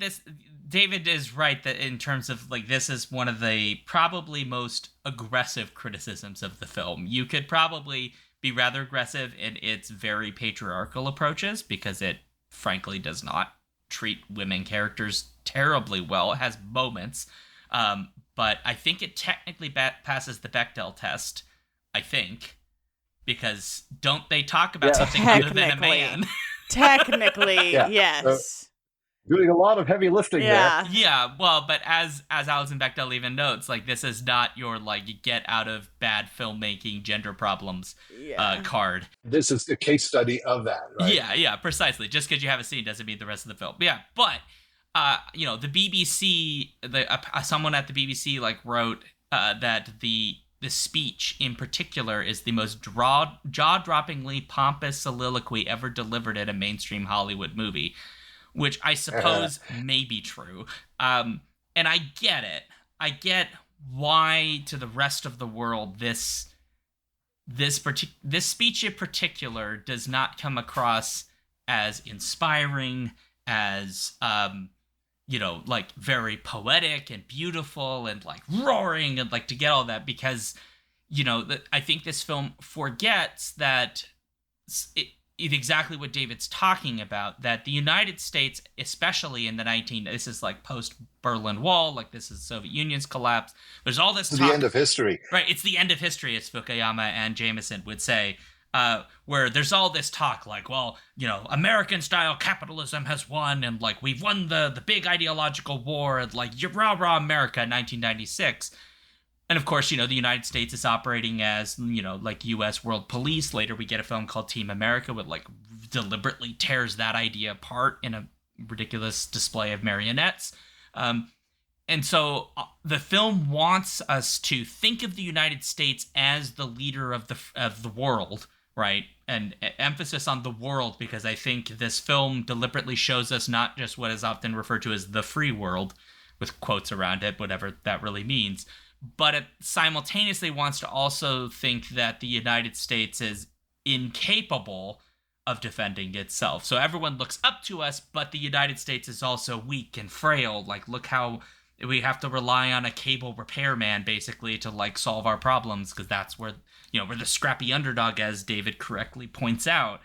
David is right that in terms of, like, this is one of the probably most aggressive criticisms of the film. You could probably be rather aggressive in its very patriarchal approaches because it frankly does not treat women characters terribly well. It has moments, but I think it technically passes the Bechdel test, I think, because don't they talk about something other than a man? Technically, yes. Doing a lot of heavy lifting there. Yeah, well, but as Alison Bechdel even notes, like, this is not your, like, get out of bad filmmaking gender problems card. This is a case study of that, right? Yeah, precisely. Just because you have a scene doesn't mean the rest of the film. Yeah, but, the BBC, someone at the BBC, like, wrote that the speech in particular is the most jaw-droppingly pompous soliloquy ever delivered in a mainstream Hollywood movie, which I suppose may be true. And I get it. I get why to the rest of the world this speech in particular does not come across as inspiring, as like very poetic and beautiful and like roaring and like to get all that, because I think this film forgets that it's exactly what David's talking about, that the United States, especially in the this is like post-Berlin Wall, like this is Soviet Union's collapse. There's all this talk. It's the end of history. Right, it's the end of history, as Fukuyama and Jameson would say, where there's all this talk like, well, American-style capitalism has won, and like we've won the big ideological war, and like rah-rah America in 1996. And of course, the United States is operating as, like U.S. world police. Later, we get a film called Team America, which like deliberately tears that idea apart in a ridiculous display of marionettes. And so the film wants us to think of the United States as the leader of the world, right? And emphasis on the world, because I think this film deliberately shows us not just what is often referred to as the free world, with quotes around it, whatever that really means, but it simultaneously wants to also think that the United States is incapable of defending itself. So everyone looks up to us, but the United States is also weak and frail. Like, look how we have to rely on a cable repairman, basically, to, like, solve our problems, because that's where, we're the scrappy underdog, as David correctly points out.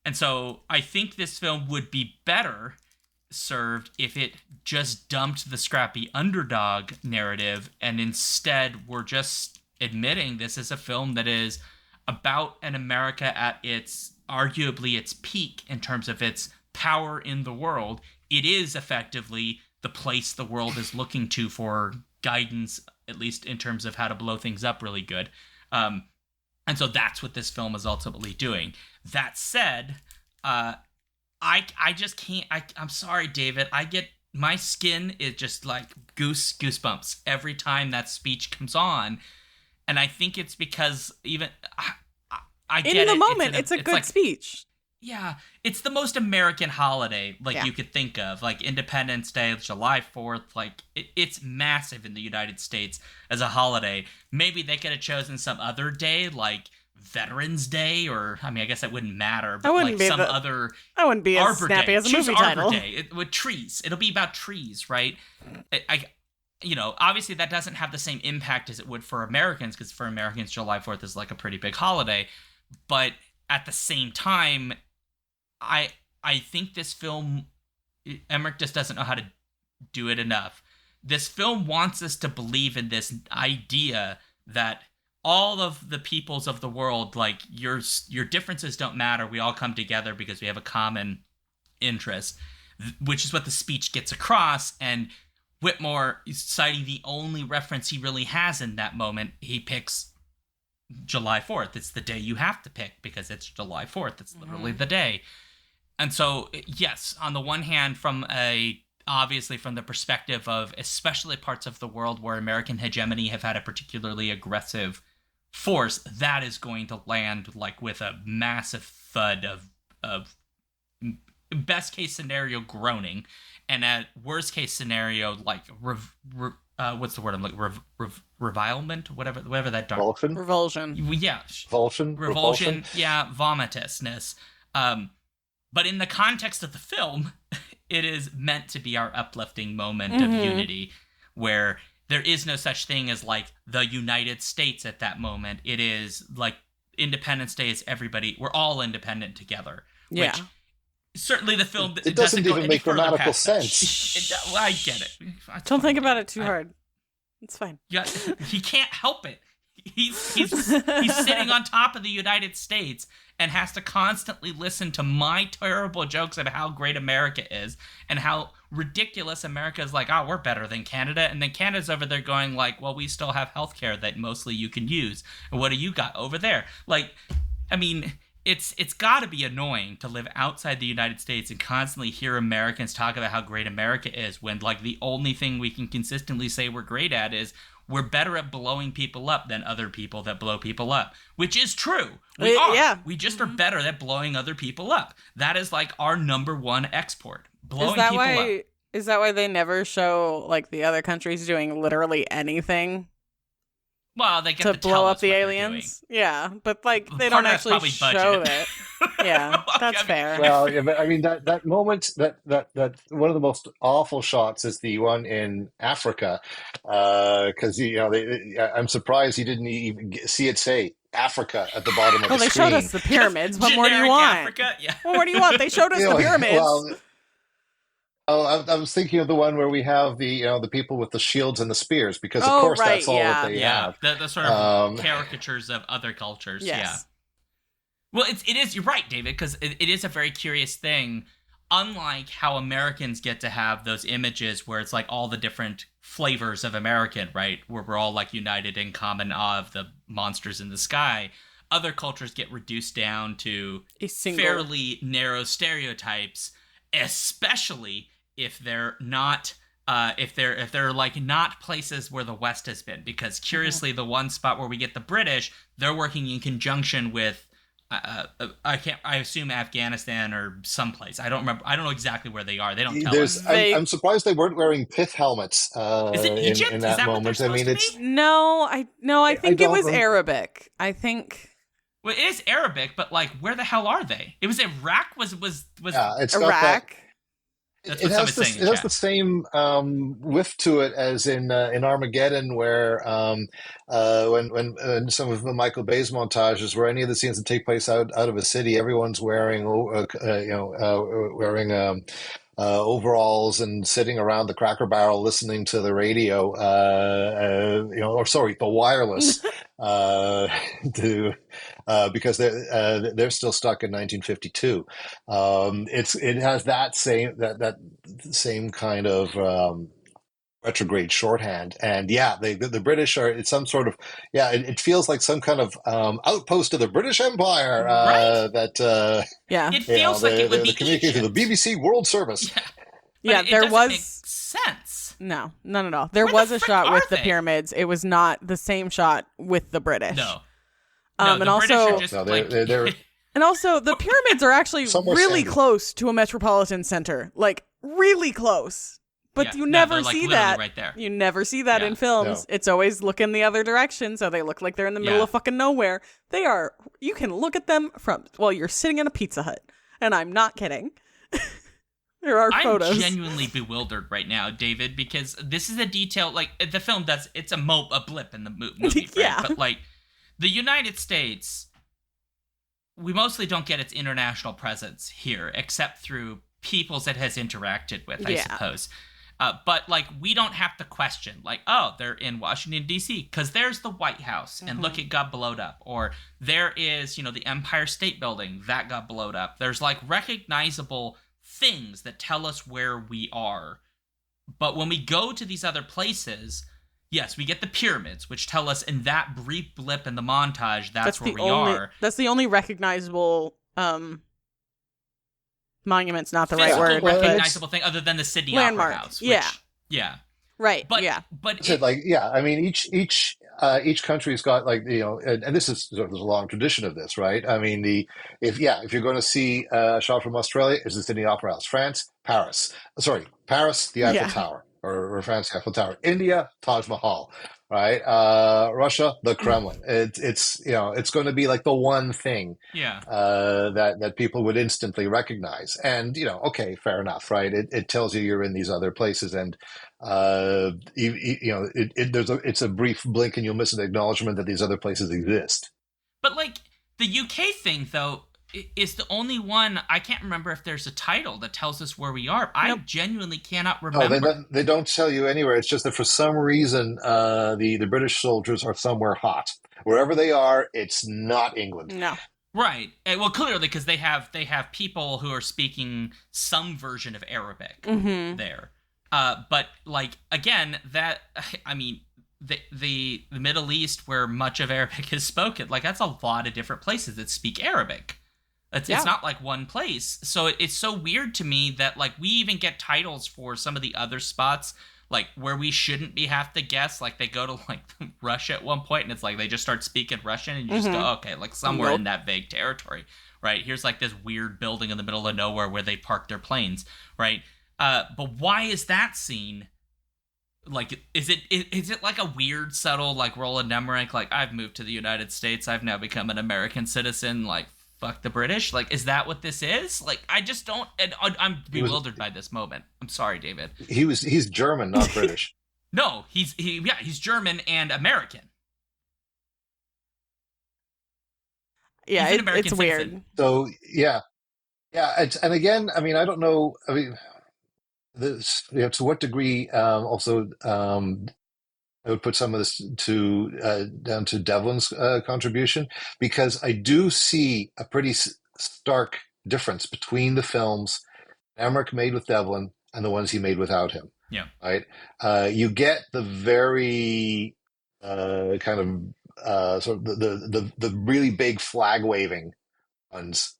And so I think this film would be better served if it just dumped the scrappy underdog narrative, and instead we're just admitting this is a film that is about an America at its arguably its peak in terms of its power in the world, it is effectively the place the world is looking to for guidance, at least in terms of how to blow things up really good. And so that's what this film is ultimately doing. That said, I just can't. I'm sorry, David. I get my skin is just like goosebumps every time that speech comes on, and I think it's because even I get in the it. moment, it's a good like, speech. Yeah, it's the most American holiday Yeah. you could think of, like Independence Day, July 4th. Like it's massive in the United States as a holiday. Maybe they could have chosen some other day, like Veterans Day, or I mean, I guess that wouldn't matter, but like some other That wouldn't be as Arbor snappy Day. as a Choose movie Arbor title. Day with trees. It'll be about trees, right? Obviously that doesn't have the same impact as it would for Americans, because for Americans, July 4th is like a pretty big holiday. But at the same time, I think this film, Emmerich just doesn't know how to do it enough. This film wants us to believe in this idea that all of the peoples of the world, like your differences don't matter. We all come together because we have a common interest, which is what the speech gets across. And Whitmore, citing the only reference he really has in that moment, he picks July 4th. It's the day you have to pick because it's July 4th. It's literally the day. And so, yes, on the one hand, obviously from the perspective of especially parts of the world where American hegemony have had a particularly aggressive force, that is going to land like with a massive thud of best case scenario groaning, and at worst case scenario like what's the word I'm looking revilement, whatever that dark Revulsion. Yeah, Revulsion. Yeah, vomitousness. But in the context of the film, it is meant to be our uplifting moment of unity, where there is no such thing as like the United States at that moment. It is like Independence Day is everybody. We're all independent together. Yeah. Which certainly the film It doesn't go even any make further grammatical past that. sense. I get it. Don't think about it too hard. It's fine. Yeah, he can't help it. He's sitting on top of the United States and has to constantly listen to my terrible jokes about how great America is and how ridiculous America is. Like, oh, we're better than Canada, and then Canada's over there going like, well, we still have healthcare that mostly you can use. And what do you got over there? Like, I mean, it's got to be annoying to live outside the United States and constantly hear Americans talk about how great America is when like the only thing we can consistently say we're great at is we're better at blowing people up than other people that blow people up, which is true. We are. Yeah. We just are better at blowing other people up. That is like our number one export. Blowing people up. Is that why they never show like the other countries doing literally anything? Well, they get to blow up the aliens. Yeah, but like they don't actually show it. Yeah, that's fair. Well, I mean that moment, that one of the most awful shots is the one in Africa, because I'm surprised you didn't even see it say Africa at the bottom of the screen. Well, they showed us the pyramids. What more do you want? Africa? Yeah. Well, what do you want? They showed us the pyramids. Well, I was thinking of the one where we have the people with the shields and the spears, because of course that's all that they have. The sort of caricatures of other cultures. Yes. Yeah. Well, it is. You're right, David, because it is a very curious thing. Unlike how Americans get to have those images where it's like all the different flavors of American, right? Where we're all like united in common awe of the monsters in the sky. Other cultures get reduced down to fairly narrow stereotypes, especially if they're not if they're like not places where the West has been, because curiously the one spot where we get the British, they're working in conjunction with I assume Afghanistan or someplace. I don't remember. I don't know exactly where they are. They don't tell us. I'm surprised they weren't wearing pith helmets. Is it Egypt? In that moment? I mean, it's no. I think it was Arabic. I think. Well, it is Arabic, but like, where the hell are they? It was Iraq. Was yeah, it's Iraq. That's it has the same whiff to it as in Armageddon, where when some of the Michael Bay's montages, where any of the scenes that take place out of a city, everyone's wearing overalls and sitting around the Cracker Barrel listening to the radio, the wireless to because they're still stuck in 1952. It has that same kind of retrograde shorthand, and yeah, the British are it's some sort of it feels like some kind of outpost of the British Empire Right? that Yeah. It feels like it would they're be communicating through the Egypt. BBC World Service. Yeah. But Yeah, it there doesn't make was sense. no, none at all. There Where the was a frick shot are with the they? pyramids. It was not the same shot with the British. No. No, And the British also are just No, like they're and also the pyramids are actually somewhere really sandy. close to a metropolitan center. Like really close. But Yeah, you no, never they're, like, see literally that. right there. You never see that Yeah. in films. No. It's always looking the other direction, so they look like they're in the middle Yeah. of fucking nowhere. They are you can look at them from you're sitting in a Pizza Hut. And I'm not kidding. There are I'm photos. genuinely bewildered right now, David, because this is a detail like the film does. It's a blip in the movie, right? Yeah. But like the United States, we mostly don't get its international presence here, except through peoples it has interacted with, I Yeah. suppose. But like we don't have to question, like, oh, they're in Washington D.C. because there's the White House, and look, it got blowed up, or there is, the Empire State Building that got blowed up. There's like recognizable things that tell us where we are. But when we go to these other places, yes, we get the pyramids, which tell us in that brief blip in the montage that's where we are. That's the only recognizable monument's not the right Physical word. but recognizable thing other than the Sydney Landmark, Opera House. yeah. Yeah. right. But yeah. but So like I mean each country's got like and this is there's a long tradition of this, right? I mean if you're going to see a shot from Australia, it's the Sydney Opera House. France, Paris, the Eiffel Yeah. Tower, or France, Eiffel Tower. India, Taj Mahal, right? Russia, the Kremlin. It's going to be like the one thing yeah. that people would instantly recognize, and okay, fair enough, right? It tells you you're in these other places, and it's a brief blink and you'll miss an acknowledgement that these other places exist. But like the UK thing though is the only one. I can't remember if there's a title that tells us where we are. I genuinely cannot remember. No, they don't tell you anywhere. It's just that for some reason the British soldiers are somewhere hot. Wherever they are, it's not England. No. Right. Well, clearly because they have people who are speaking some version of Arabic there. But like again, that I mean, the Middle East, where much of Arabic is spoken, like that's a lot of different places that speak Arabic. It's not like one place. So it's so weird to me that like we even get titles for some of the other spots, like where we shouldn't be have to guess. Like they go to like Russia at one point, and it's like they just start speaking Russian, and you just go, okay, like somewhere in that vague territory, right? Here's like this weird building in the middle of nowhere where they park their planes, right? But why is that scene? Like, is it like a weird, subtle, like Roland Emmerich, like I've moved to the United States, I've now become an American citizen, like fuck the British? Like, is that what this is? Like, I just don't. And I'm bewildered by this moment. I'm sorry, David. He's German, not British. No, he's German and American. Yeah, He's an American it's citizen. weird. So yeah. And again, I mean, I don't know. I mean, to what degree also I would put some of this down to Devlin's contribution, because I do see a pretty stark difference between the films Emmerich made with Devlin and the ones he made without him. Yeah. Right. You get the very kind of sort of the really big flag waving ones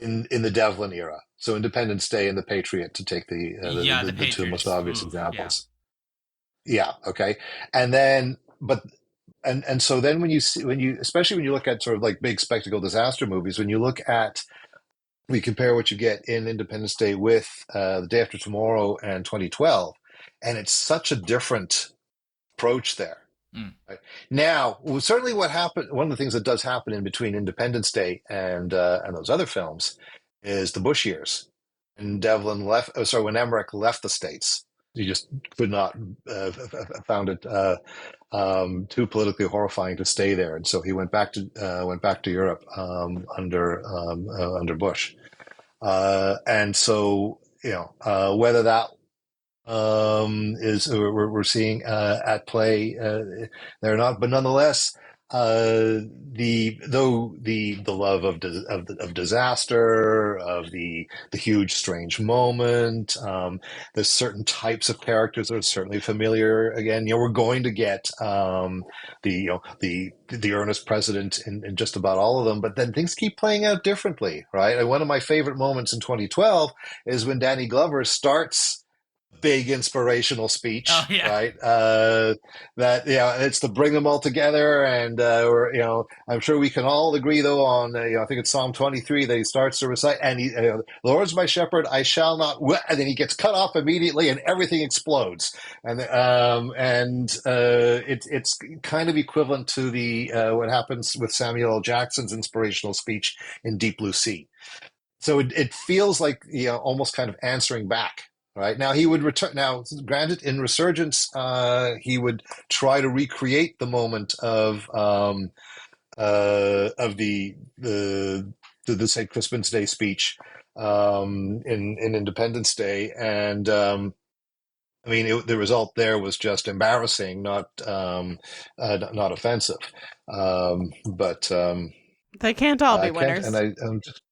in the Devlin era. So Independence Day and The Patriot, to take the two most obvious examples. Yeah. Okay. And then, and so then especially when you look at sort of like big spectacle disaster movies, we compare what you get in Independence Day with The Day After Tomorrow and 2012, and it's such a different approach there. Right? Now, certainly what happened, one of the things that does happen in between Independence Day and those other films is the Bush years. And when Emmerich left the States, he just could not found it too politically horrifying to stay there, and so he went back to Europe under Bush, and so whether that is we're seeing at play there or not, but nonetheless, The love of disaster, of the huge strange moment. There's certain types of characters that are certainly familiar. Again, we're going to get the earnest president in just about all of them, but then things keep playing out differently, right? And one of my favorite moments in 2012 is when Danny Glover starts big inspirational Oh speech, yeah. right? That it's to bring them all together, and I'm sure we can all agree though on I think it's Psalm 23 that he starts to recite, and the Lord's my shepherd, I shall not, and then he gets cut off immediately, and everything explodes, it's kind of equivalent to the what happens with Samuel L. Jackson's inspirational speech in Deep Blue Sea. So it feels like almost kind of answering back. Right now, he would return. Now, granted, in Resurgence, he would try to recreate the moment of the say Crispin's Day speech in Independence Day, and I mean the result there was just embarrassing, not offensive. But They can't all be I can't, and winners. I'm just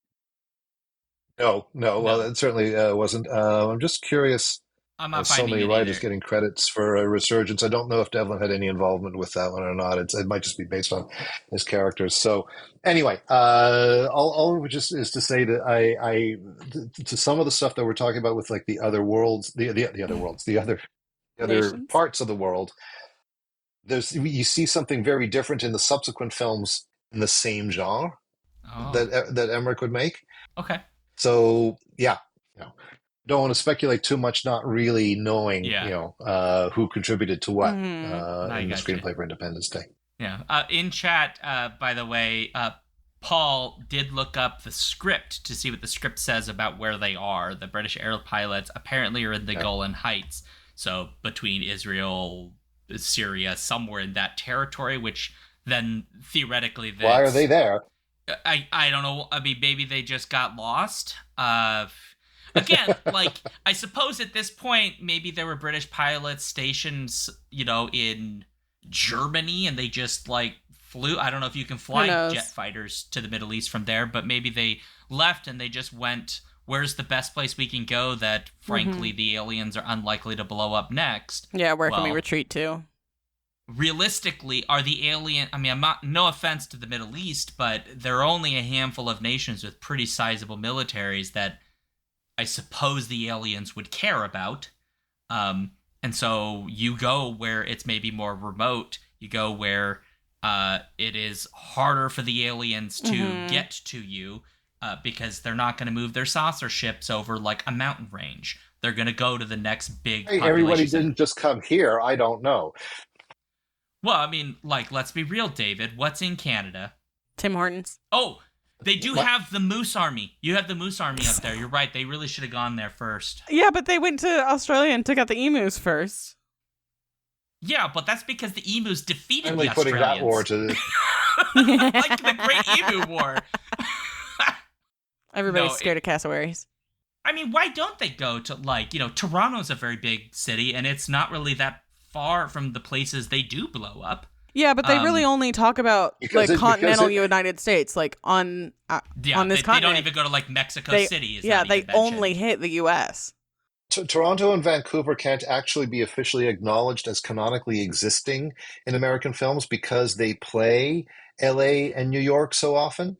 no. Well, No, it certainly wasn't. I'm just curious. I'm not So finding many it writers either. getting credits for a Resurgence. I don't know if Devlin had any involvement with that one or not. It might just be based on his characters. So anyway, all of it just is to say that to some of the stuff that we're talking about with like the other worlds, the other worlds, the other Nations. parts of the world, you see something very different in the subsequent films in the same genre Oh, that Emmerich would make. okay. So yeah, don't want to speculate too much, not really knowing, Yeah, who contributed to what I in the got you. screenplay for Independence Day. Yeah. In chat, by the way, Paul did look up the script to see what the script says about where they are. The British air pilots apparently are in the Yeah. Golan Heights, so between Israel, Syria, somewhere in that territory, which then theoretically Why are they that's there? I don't know. I mean, maybe they just got lost. Again, like I suppose at this point, maybe there were British pilots stationed, in Germany, and they just like flew. I don't know if you can fly jet fighters to the Middle East from there, but maybe they left and they just went. Where's the best place we can go that, frankly, the aliens are unlikely to blow up next? Yeah, where can we Well, retreat to? realistically, are the alien? I mean, I'm not. No offense to the Middle East, but there are only a handful of nations with pretty sizable militaries that I suppose the aliens would care about. And so you go where it's maybe more remote. You go where it is harder for the aliens to get to you because they're not going to move their saucer ships over like a mountain range. They're going to go to the next big Hey, population everybody center. didn't just come here. I don't know. Well, I mean, like, let's be real, David. What's in Canada? Tim Hortons. Oh, they do What? have the Moose Army. You have the Moose Army up there. You're right. They really should have gone there first. Yeah, but they went to Australia and took out the emus first. Yeah, but that's because the emus defeated Finally the putting Australians. that war to Like the Great Emu War. Everybody's No, scared of cassowaries. I mean, why don't they go to, like, Toronto's a very big city, and it's not really that far from the places they do blow up. Yeah, but they really only talk about continental because United States, like on Yeah, this they continent. don't even go to, like, Mexico City. They only hit the U.S. Toronto and Vancouver can't actually be officially acknowledged as canonically existing in American films because they play LA and New York so often.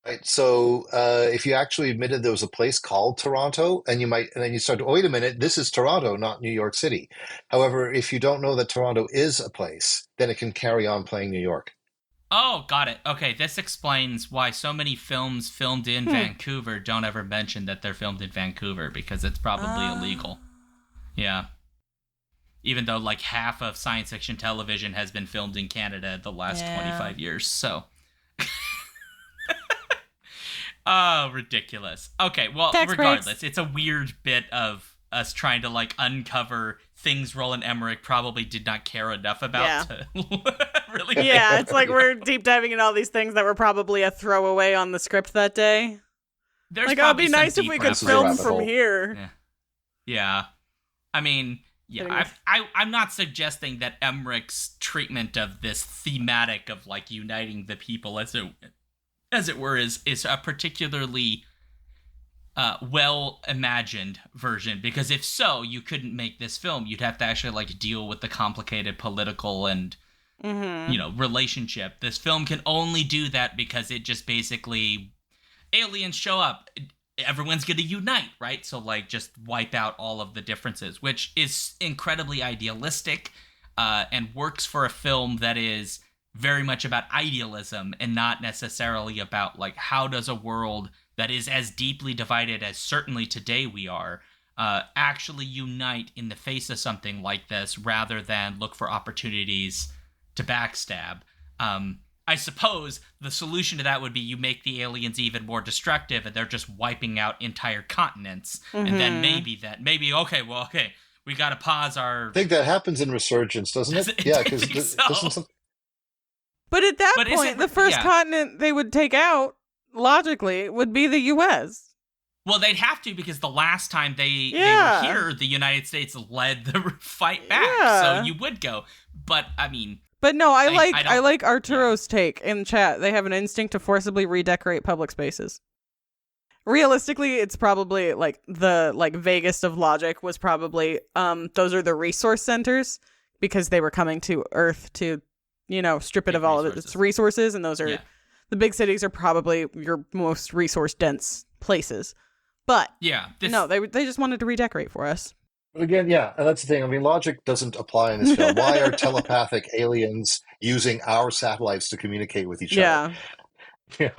Right. So if you actually admitted there was a place called Toronto, and then you start to, oh, wait a minute, this is Toronto, not New York City. However, if you don't know that Toronto is a place, then it can carry on playing New York. Oh, got it. Okay, this explains why so many films filmed in Vancouver don't ever mention that they're filmed in Vancouver, because it's probably illegal. Yeah. Even though, like, half of science fiction television has been filmed in Canada the last 25 years, so... Oh, ridiculous. Okay, well, Tax regardless, breaks. it's a weird bit of us trying to, like, uncover things Roland Emmerich probably did not care enough about to really... Yeah, it's like we're deep diving in all these things that were probably a throwaway on the script that day. There's like, oh, it'd be probably some nice if we deep could references. film Rabbit from hole. here. Yeah. I mean, Yeah, I'm not suggesting that Emmerich's treatment of this thematic of like uniting the people, as it were, is a particularly well imagined version. Because if so, you couldn't make this film. You'd have to actually like deal with the complicated political and relationship. This film can only do that because it just basically aliens show up, everyone's gonna unite, right? So like just wipe out all of the differences, which is incredibly idealistic, and works for a film that is very much about idealism and not necessarily about like how does a world that is as deeply divided as certainly today we are actually unite in the face of something like this rather than look for opportunities to backstab. I suppose the solution to that would be you make the aliens even more destructive and they're just wiping out entire continents. And then okay, we got to pause our... I think that happens in Resurgence, doesn't it? Yeah, because doesn't... But at that point, the first continent they would take out, logically, would be the U.S. Well, they'd have to, because the last time they were here, the United States led the fight back. Yeah. So you would go. But, I mean... But no, I like Arturo's take in chat. They have an instinct to forcibly redecorate public spaces. Realistically, it's probably like the vaguest of logic was probably those are the resource centers because they were coming to Earth to, strip it of all of its resources, and those are the big cities are probably your most resource dense places. But no, they just wanted to redecorate for us. But again, and that's the thing. I mean, logic doesn't apply in this film. Why are telepathic aliens using our satellites to communicate with each other? Good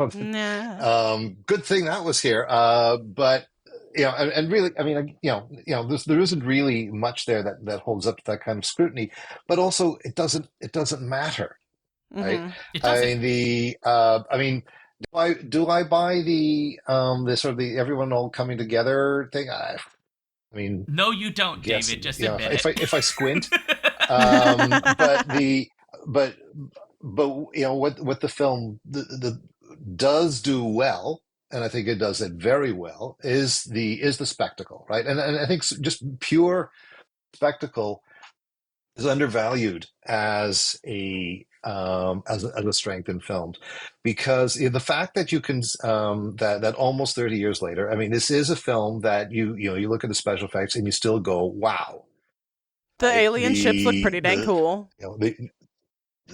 thing that was here. But and really, I mean, there isn't really much there that holds up to that kind of scrutiny. But also, it doesn't matter, right? It doesn't. I mean. Do I buy the sort of the everyone all coming together thing? I mean, no, you don't, David. Just admit it. If I squint, but what the film does do well, and I think it does it very well, is the spectacle, right? And I think just pure spectacle is undervalued as a strength in films, because the fact that you can that almost 30 years later, I mean, this is a film that you look at the special effects and you still go, wow. The alien ships look pretty dang cool.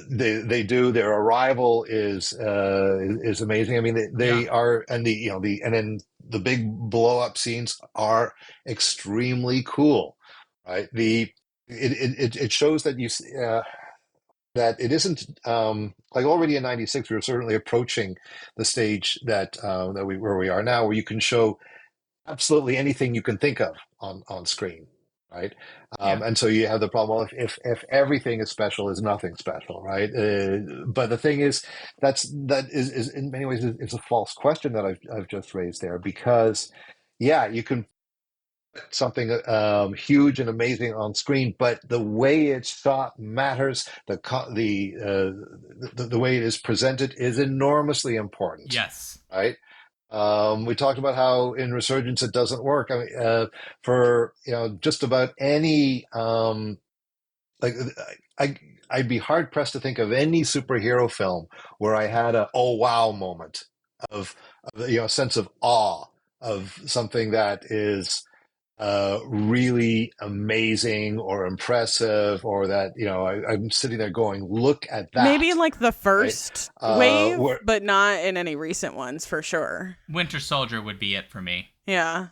They do. Their arrival is amazing. I mean, they are, and and then the big blow up scenes are extremely cool, right? It shows that that it isn't like already in '96 we were certainly approaching the stage that where we are now, where you can show absolutely anything you can think of on screen, right? And so you have the problem, well, if everything is special, is nothing special, right? But the thing is, that is in many ways it's a false question that I've just raised there, because you can something huge and amazing on screen, but the way it's shot matters. The way it is presented is enormously important. Yes. Right. We talked about how in Resurgence it doesn't work. I mean, for just about any I'd be hard pressed to think of any superhero film where I had a oh wow moment of a sense of awe of something that is really amazing or impressive, or that I'm sitting there going, look at that. Maybe in like the first wave, but not in any recent ones for sure. Winter Soldier would be it for me. Yeah,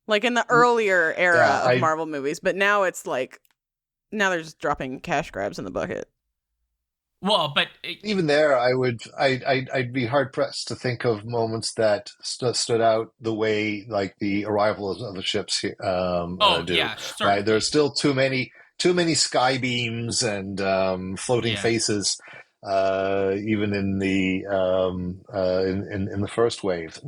like in the earlier era of Marvel movies, but now it's like they're just dropping cash grabs in the bucket. Well, but even there, I'd be hard pressed to think of moments that stood out the way like the arrival of the ships do. Yeah, certainly. Right? There's still too many sky beams and floating faces, even in the in the first wave.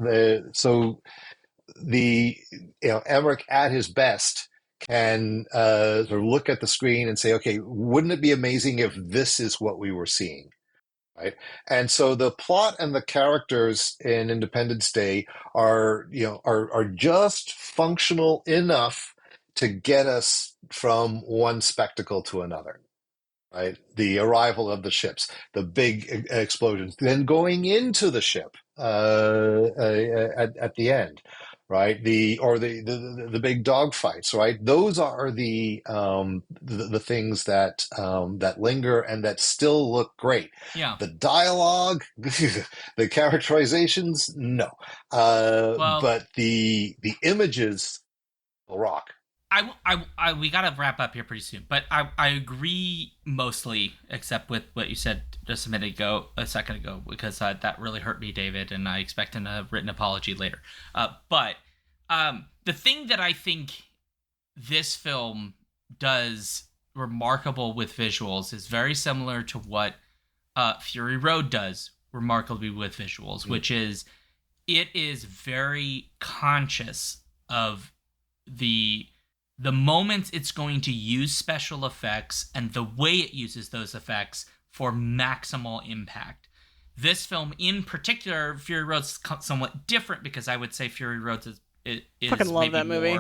Emmerich at his best can sort of look at the screen and say, okay, wouldn't it be amazing if this is what we were seeing, right? And so the plot and the characters in Independence Day are just functional enough to get us from one spectacle to another. Right, the arrival of the ships, the big explosions, then going into the ship at the end, right? The big dog fights, right? Those are the things that that linger and that still look great. Yeah. The dialogue, the characterizations, no, Well, but the images will rock. we gotta wrap up here pretty soon, but I agree mostly, except with what you said just a second ago, because that really hurt me, David, and I expect a written apology later. But the thing that I think this film does remarkable with visuals is very similar to what Fury Road does remarkably with visuals, which is it is very conscious of the moments it's going to use special effects and the way it uses those effects for maximal impact. This film in particular, Fury Road's somewhat different because I would say Fury Road is fucking love that movie.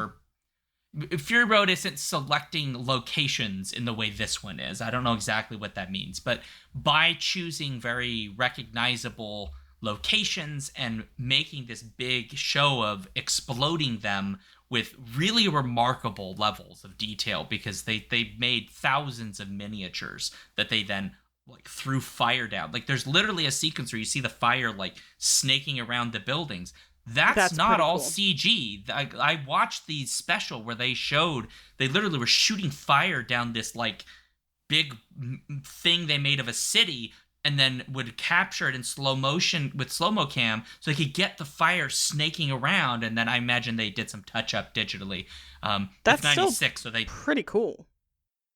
Fury Road isn't selecting locations in the way this one is. I don't know exactly what that means, but by choosing very recognizable locations and making this big show of exploding them with really remarkable levels of detail, because they made thousands of miniatures that they then like threw fire down. Like there's literally a sequence where you see the fire like snaking around the buildings. That's not all cool. CG. I watched the special where they literally were shooting fire down this like big thing they made of a city, and then would capture it in slow motion with slow-mo cam so they could get the fire snaking around, and then I imagine they did some touch-up digitally. That's 96, still so they pretty cool.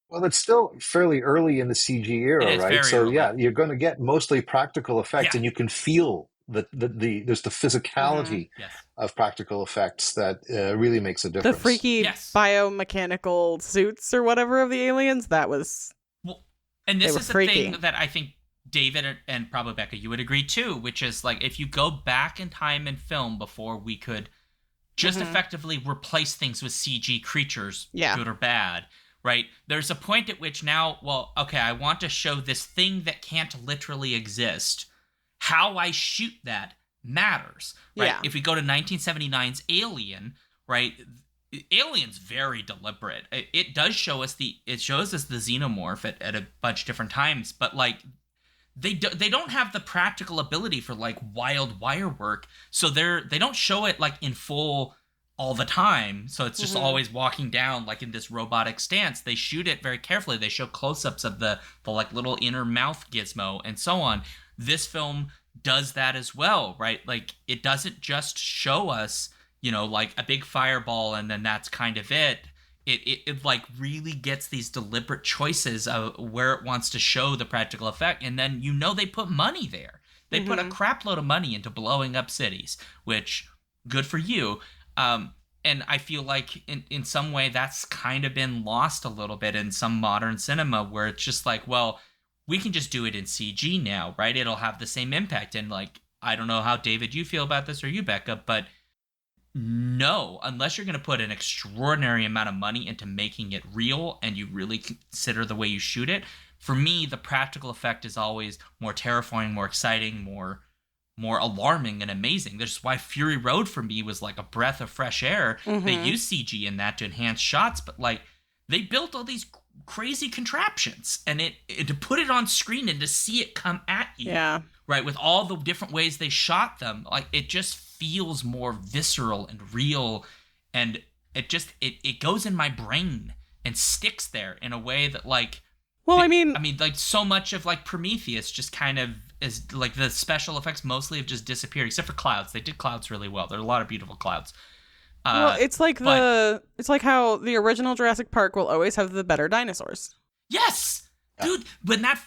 Well, it's still fairly early in the CG era, right? So early. Yeah, you're going to get mostly practical effects, and you can feel there's the physicality of practical effects that really makes a difference. The freaky biomechanical suits or whatever of the aliens, that was... Well, and this is the freaky. thing that I think David and probably Becca, you would agree too, which is like if you go back in time in film before we could just effectively replace things with CG creatures, good or bad, right? There's a point at which now, well, okay, I want to show this thing that can't literally exist. How I shoot that matters, right? Yeah. If we go to 1979's Alien, right? Alien's very deliberate. It does show us the xenomorph at a bunch of different times, but like they don't have the practical ability for like wild wire work, so they don't show it like in full all the time, so it's just always walking down like in this robotic stance. They shoot it very carefully. They show close-ups of the like little inner mouth gizmo and so on. This film does that as well, right? Like it doesn't just show us, like a big fireball and then that's kind of it. It like really gets these deliberate choices of where it wants to show the practical effect, and then they put money there. They put a crap load of money into blowing up cities, which good for you. And I feel like in some way that's kind of been lost a little bit in some modern cinema, where it's just like, well, we can just do it in CG now, right? It'll have the same impact. And like, I don't know how David you feel about this, or you, Becca, but no, unless you're going to put an extraordinary amount of money into making it real and you really consider the way you shoot it, for me, the practical effect is always more terrifying, more exciting, more alarming and amazing. That's why Fury Road for me was like a breath of fresh air. They use CG in that to enhance shots, but like they built all these crazy contraptions, and it to put it on screen and to see it come at you, right, with all the different ways they shot them, like it just feels more visceral and real, and it goes in my brain and sticks there in a way that like, well, I mean like so much of like Prometheus just kind of is like the special effects mostly have just disappeared, except for clouds. They did clouds really well. There are a lot of beautiful clouds. Well, it's like how the original Jurassic Park will always have the better dinosaurs. Yes, dude. When that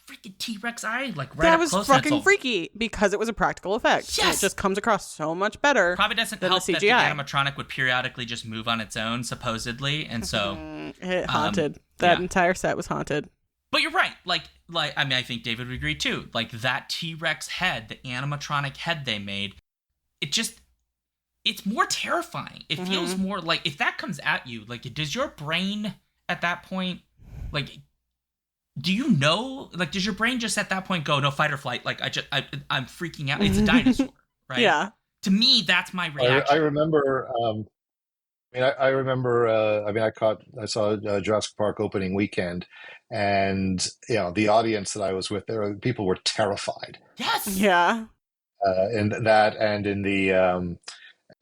freaking T-Rex eye like right that up was close, fucking freaky because it was a practical effect. Yes, and it just comes across so much better. Probably doesn't than help the that CGI. the animatronic would periodically just move on its own, supposedly, and so it haunted. That entire set was haunted. But you're right. Like I mean, I think David would agree too. Like that T-Rex head, the animatronic head they made, it's more terrifying. It feels more like if that comes at you, like, does your brain at that point, like, do you know, like, does your brain just at that point go, no, fight or flight? Like, I'm freaking out. It's a dinosaur, right? Yeah. To me, that's my reaction. I remember. I remember. I saw Jurassic Park opening weekend, and the audience that I was with, people were terrified. Yes. Yeah. In that, and in the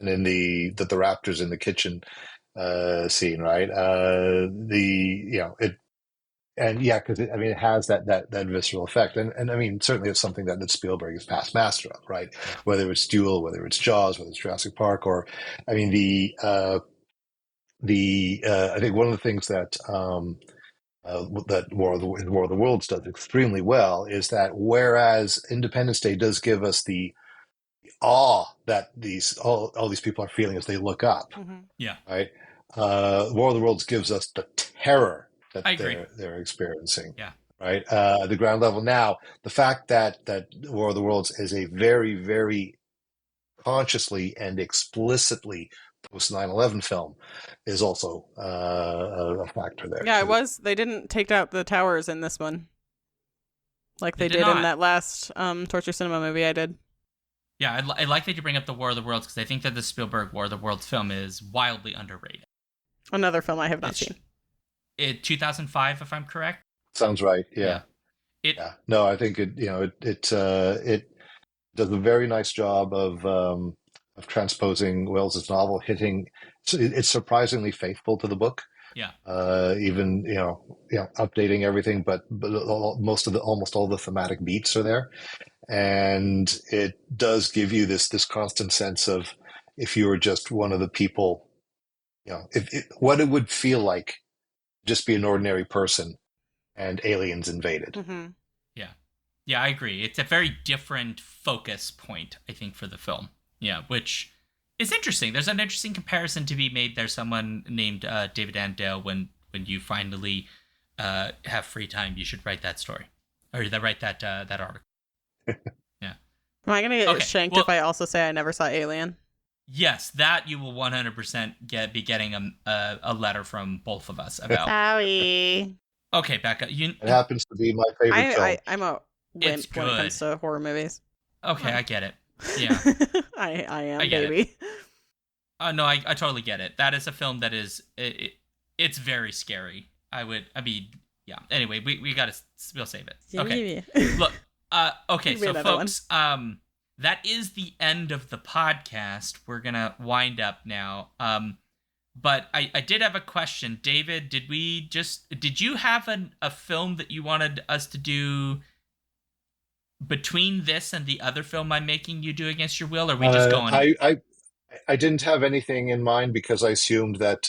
raptors in the kitchen scene, right? Because it has that visceral effect, and I mean, certainly it's something that Spielberg is past master of, right? Whether it's Duel, whether it's Jaws, whether it's Jurassic Park, or I mean I think one of the things that that War of the Worlds does extremely well is that whereas Independence Day does give us the awe that all these people are feeling as they look up, Yeah. right? War of the Worlds gives us the terror that I agree. they're experiencing, Yeah. right? The ground level. Now, the fact that War of the Worlds is a very, very consciously and explicitly post 9/11 film is also a factor there. Yeah, too. it was. They didn't take out the towers in this one, like they They did did in not. that last torture cinema movie I did. Yeah, I like that you bring up the War of the Worlds because I think that the Spielberg War of the Worlds film is wildly underrated. Another film I have not seen. 2005, if I'm correct. Sounds right. Yeah. Yeah. No, I think it does a very nice job of transposing Wells's novel, it's surprisingly faithful to the book. Yeah. Even updating everything, but almost all the thematic beats are there, and it does give you this constant sense of if you were just one of the people, what it would feel like just be an ordinary person and aliens invaded. Yeah, I agree. It's a very different focus point, I think, for the film. Yeah, which is interesting. There's an interesting comparison to be made. There's someone named David Andale. When you finally have free time, you should write that story, or write that article. Yeah. Am I gonna get shanked if I also say I never saw Alien? Yes, that you will 100% be getting a letter from both of us about. Sorry. Okay, Becca. It happens to be my favorite film. I'm a wimp when it comes to horror movies. Okay, I get it. Yeah. I am, baby. No, I totally get it. That is a film that is it's very scary. Yeah. Anyway, we'll save it. Okay. Look, okay, so folks, that is the end of the podcast. We're gonna wind up now. But I did have a question, David. Did you have a film that you wanted us to do between this and the other film I'm making you do against your will, or are we just going? I didn't have anything in mind because I assumed that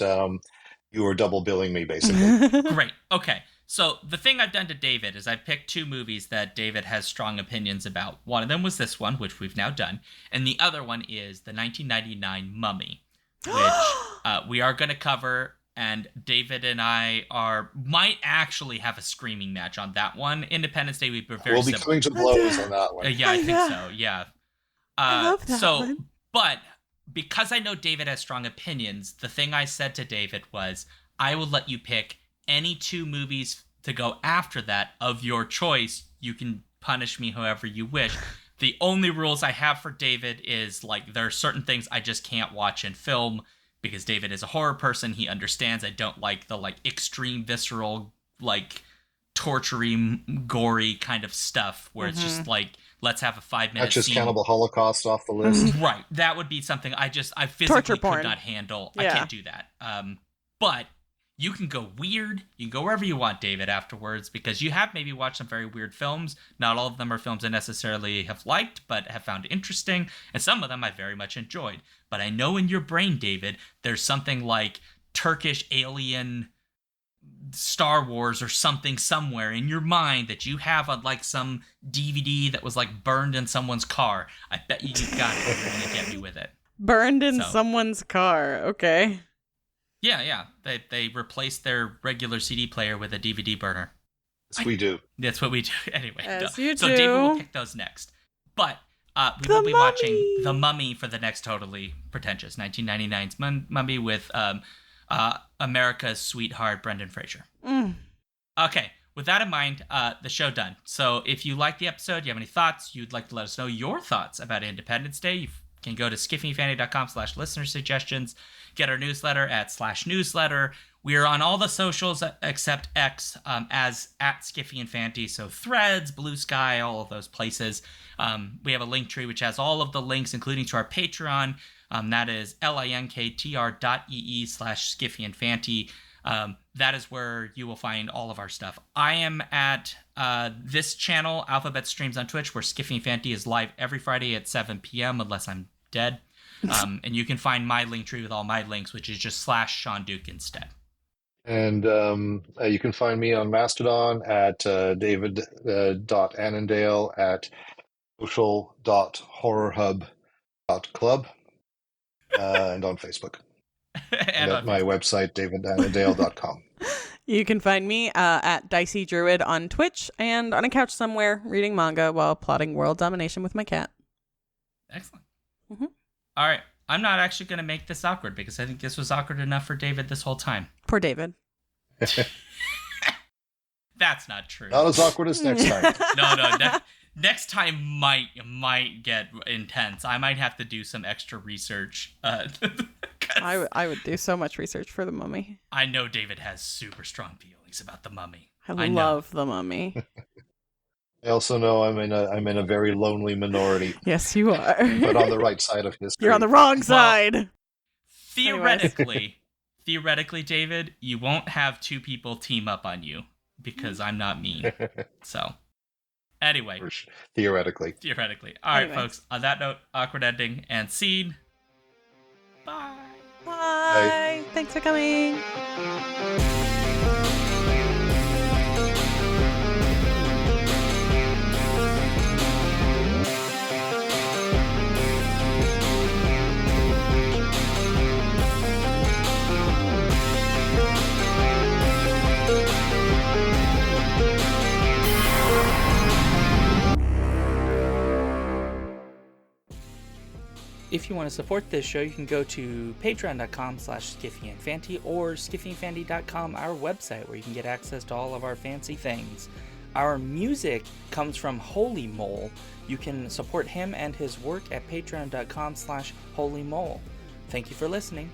you were double billing me, basically. Great. Okay. So the thing I've done to David is I picked two movies that David has strong opinions about. One of them was this one, which we've now done, and the other one is the 1999 Mummy, which we are going to cover. And David and I might actually have a screaming match on that one. Independence Day, we'll be coming to blows on that one. Yeah, I think so. Yeah. I love that one. But because I know David has strong opinions, the thing I said to David was, I will let you pick any two movies to go after that of your choice. You can punish me however you wish. The only rules I have for David is, like, there are certain things I just can't watch in film. Because David is a horror person, he understands I don't like the, like, extreme, visceral, like, torturing, gory kind of stuff where it's just like, let's have a 5-minute That's just scene. Cannibal Holocaust off the list. Right. That would be something I physically could not handle. Yeah. I can't do that. But you can go weird. You can go wherever you want, David, afterwards, because you have maybe watched some very weird films. Not all of them are films I necessarily have liked, but have found interesting. And some of them I very much enjoyed. But I know in your brain, David, there's something like Turkish alien Star Wars or something somewhere in your mind that you have on, like, some DVD that was, like, burned in someone's car. I bet you got it. You're going to get me with it. Burned in someone's car. Okay. Yeah. They replaced their regular CD player with a DVD burner. Yes, we do. That's what we do. Anyway. As so you David do. will pick those next. But We will be watching The Mummy for the next Totally Pretentious, 1999's Mummy with America's sweetheart, Brendan Fraser. Okay, with that in mind, the show done. So if you like the episode, you have any thoughts, you'd like to let us know your thoughts about Independence Day, you can go to skiffyandfanty.com/listener suggestions, get our newsletter at /newsletter. We are on all the socials except X as at Skiffy and Fanty, so Threads, Blue Sky, all of those places. We have a link tree which has all of the links, including to our Patreon. That is linktr.ee/Skiffy and Fanty. That is where you will find all of our stuff. I am at this channel, Alphabet Streams on Twitch, where Skiffy and Fanty is live every Friday at 7 p.m. unless I'm dead. And you can find my link tree with all my links, which is just /Sean Duke instead. And you can find me on Mastodon at david.annandale at social.horrorhub.club and on Facebook. and at my website, davidannandale.com. You can find me at Dicey Druid on Twitch and on a couch somewhere reading manga while plotting world domination with my cat. Excellent. All right. I'm not actually going to make this awkward because I think this was awkward enough for David this whole time. Poor David. That's not true. Not as awkward as next time. No. Next time might get intense. I might have to do some extra research. I would do so much research for The Mummy. I know David has super strong feelings about The Mummy. I love The Mummy. I also know I'm in a very lonely minority. Yes, you are. But on the right side of history. You're on the wrong side. Theoretically, David, you won't have two people team up on you because I'm not mean. So, anyway. Theoretically. All right, folks. On that note, awkward ending and scene. Bye. Bye. Thanks for coming. If you want to support this show, you can go to patreon.com/skiffyandfanty or skiffyandfanty.com, our website, where you can get access to all of our fancy things. Our music comes from Holy Mole. You can support him and his work at patreon.com/holymole. Thank you for listening.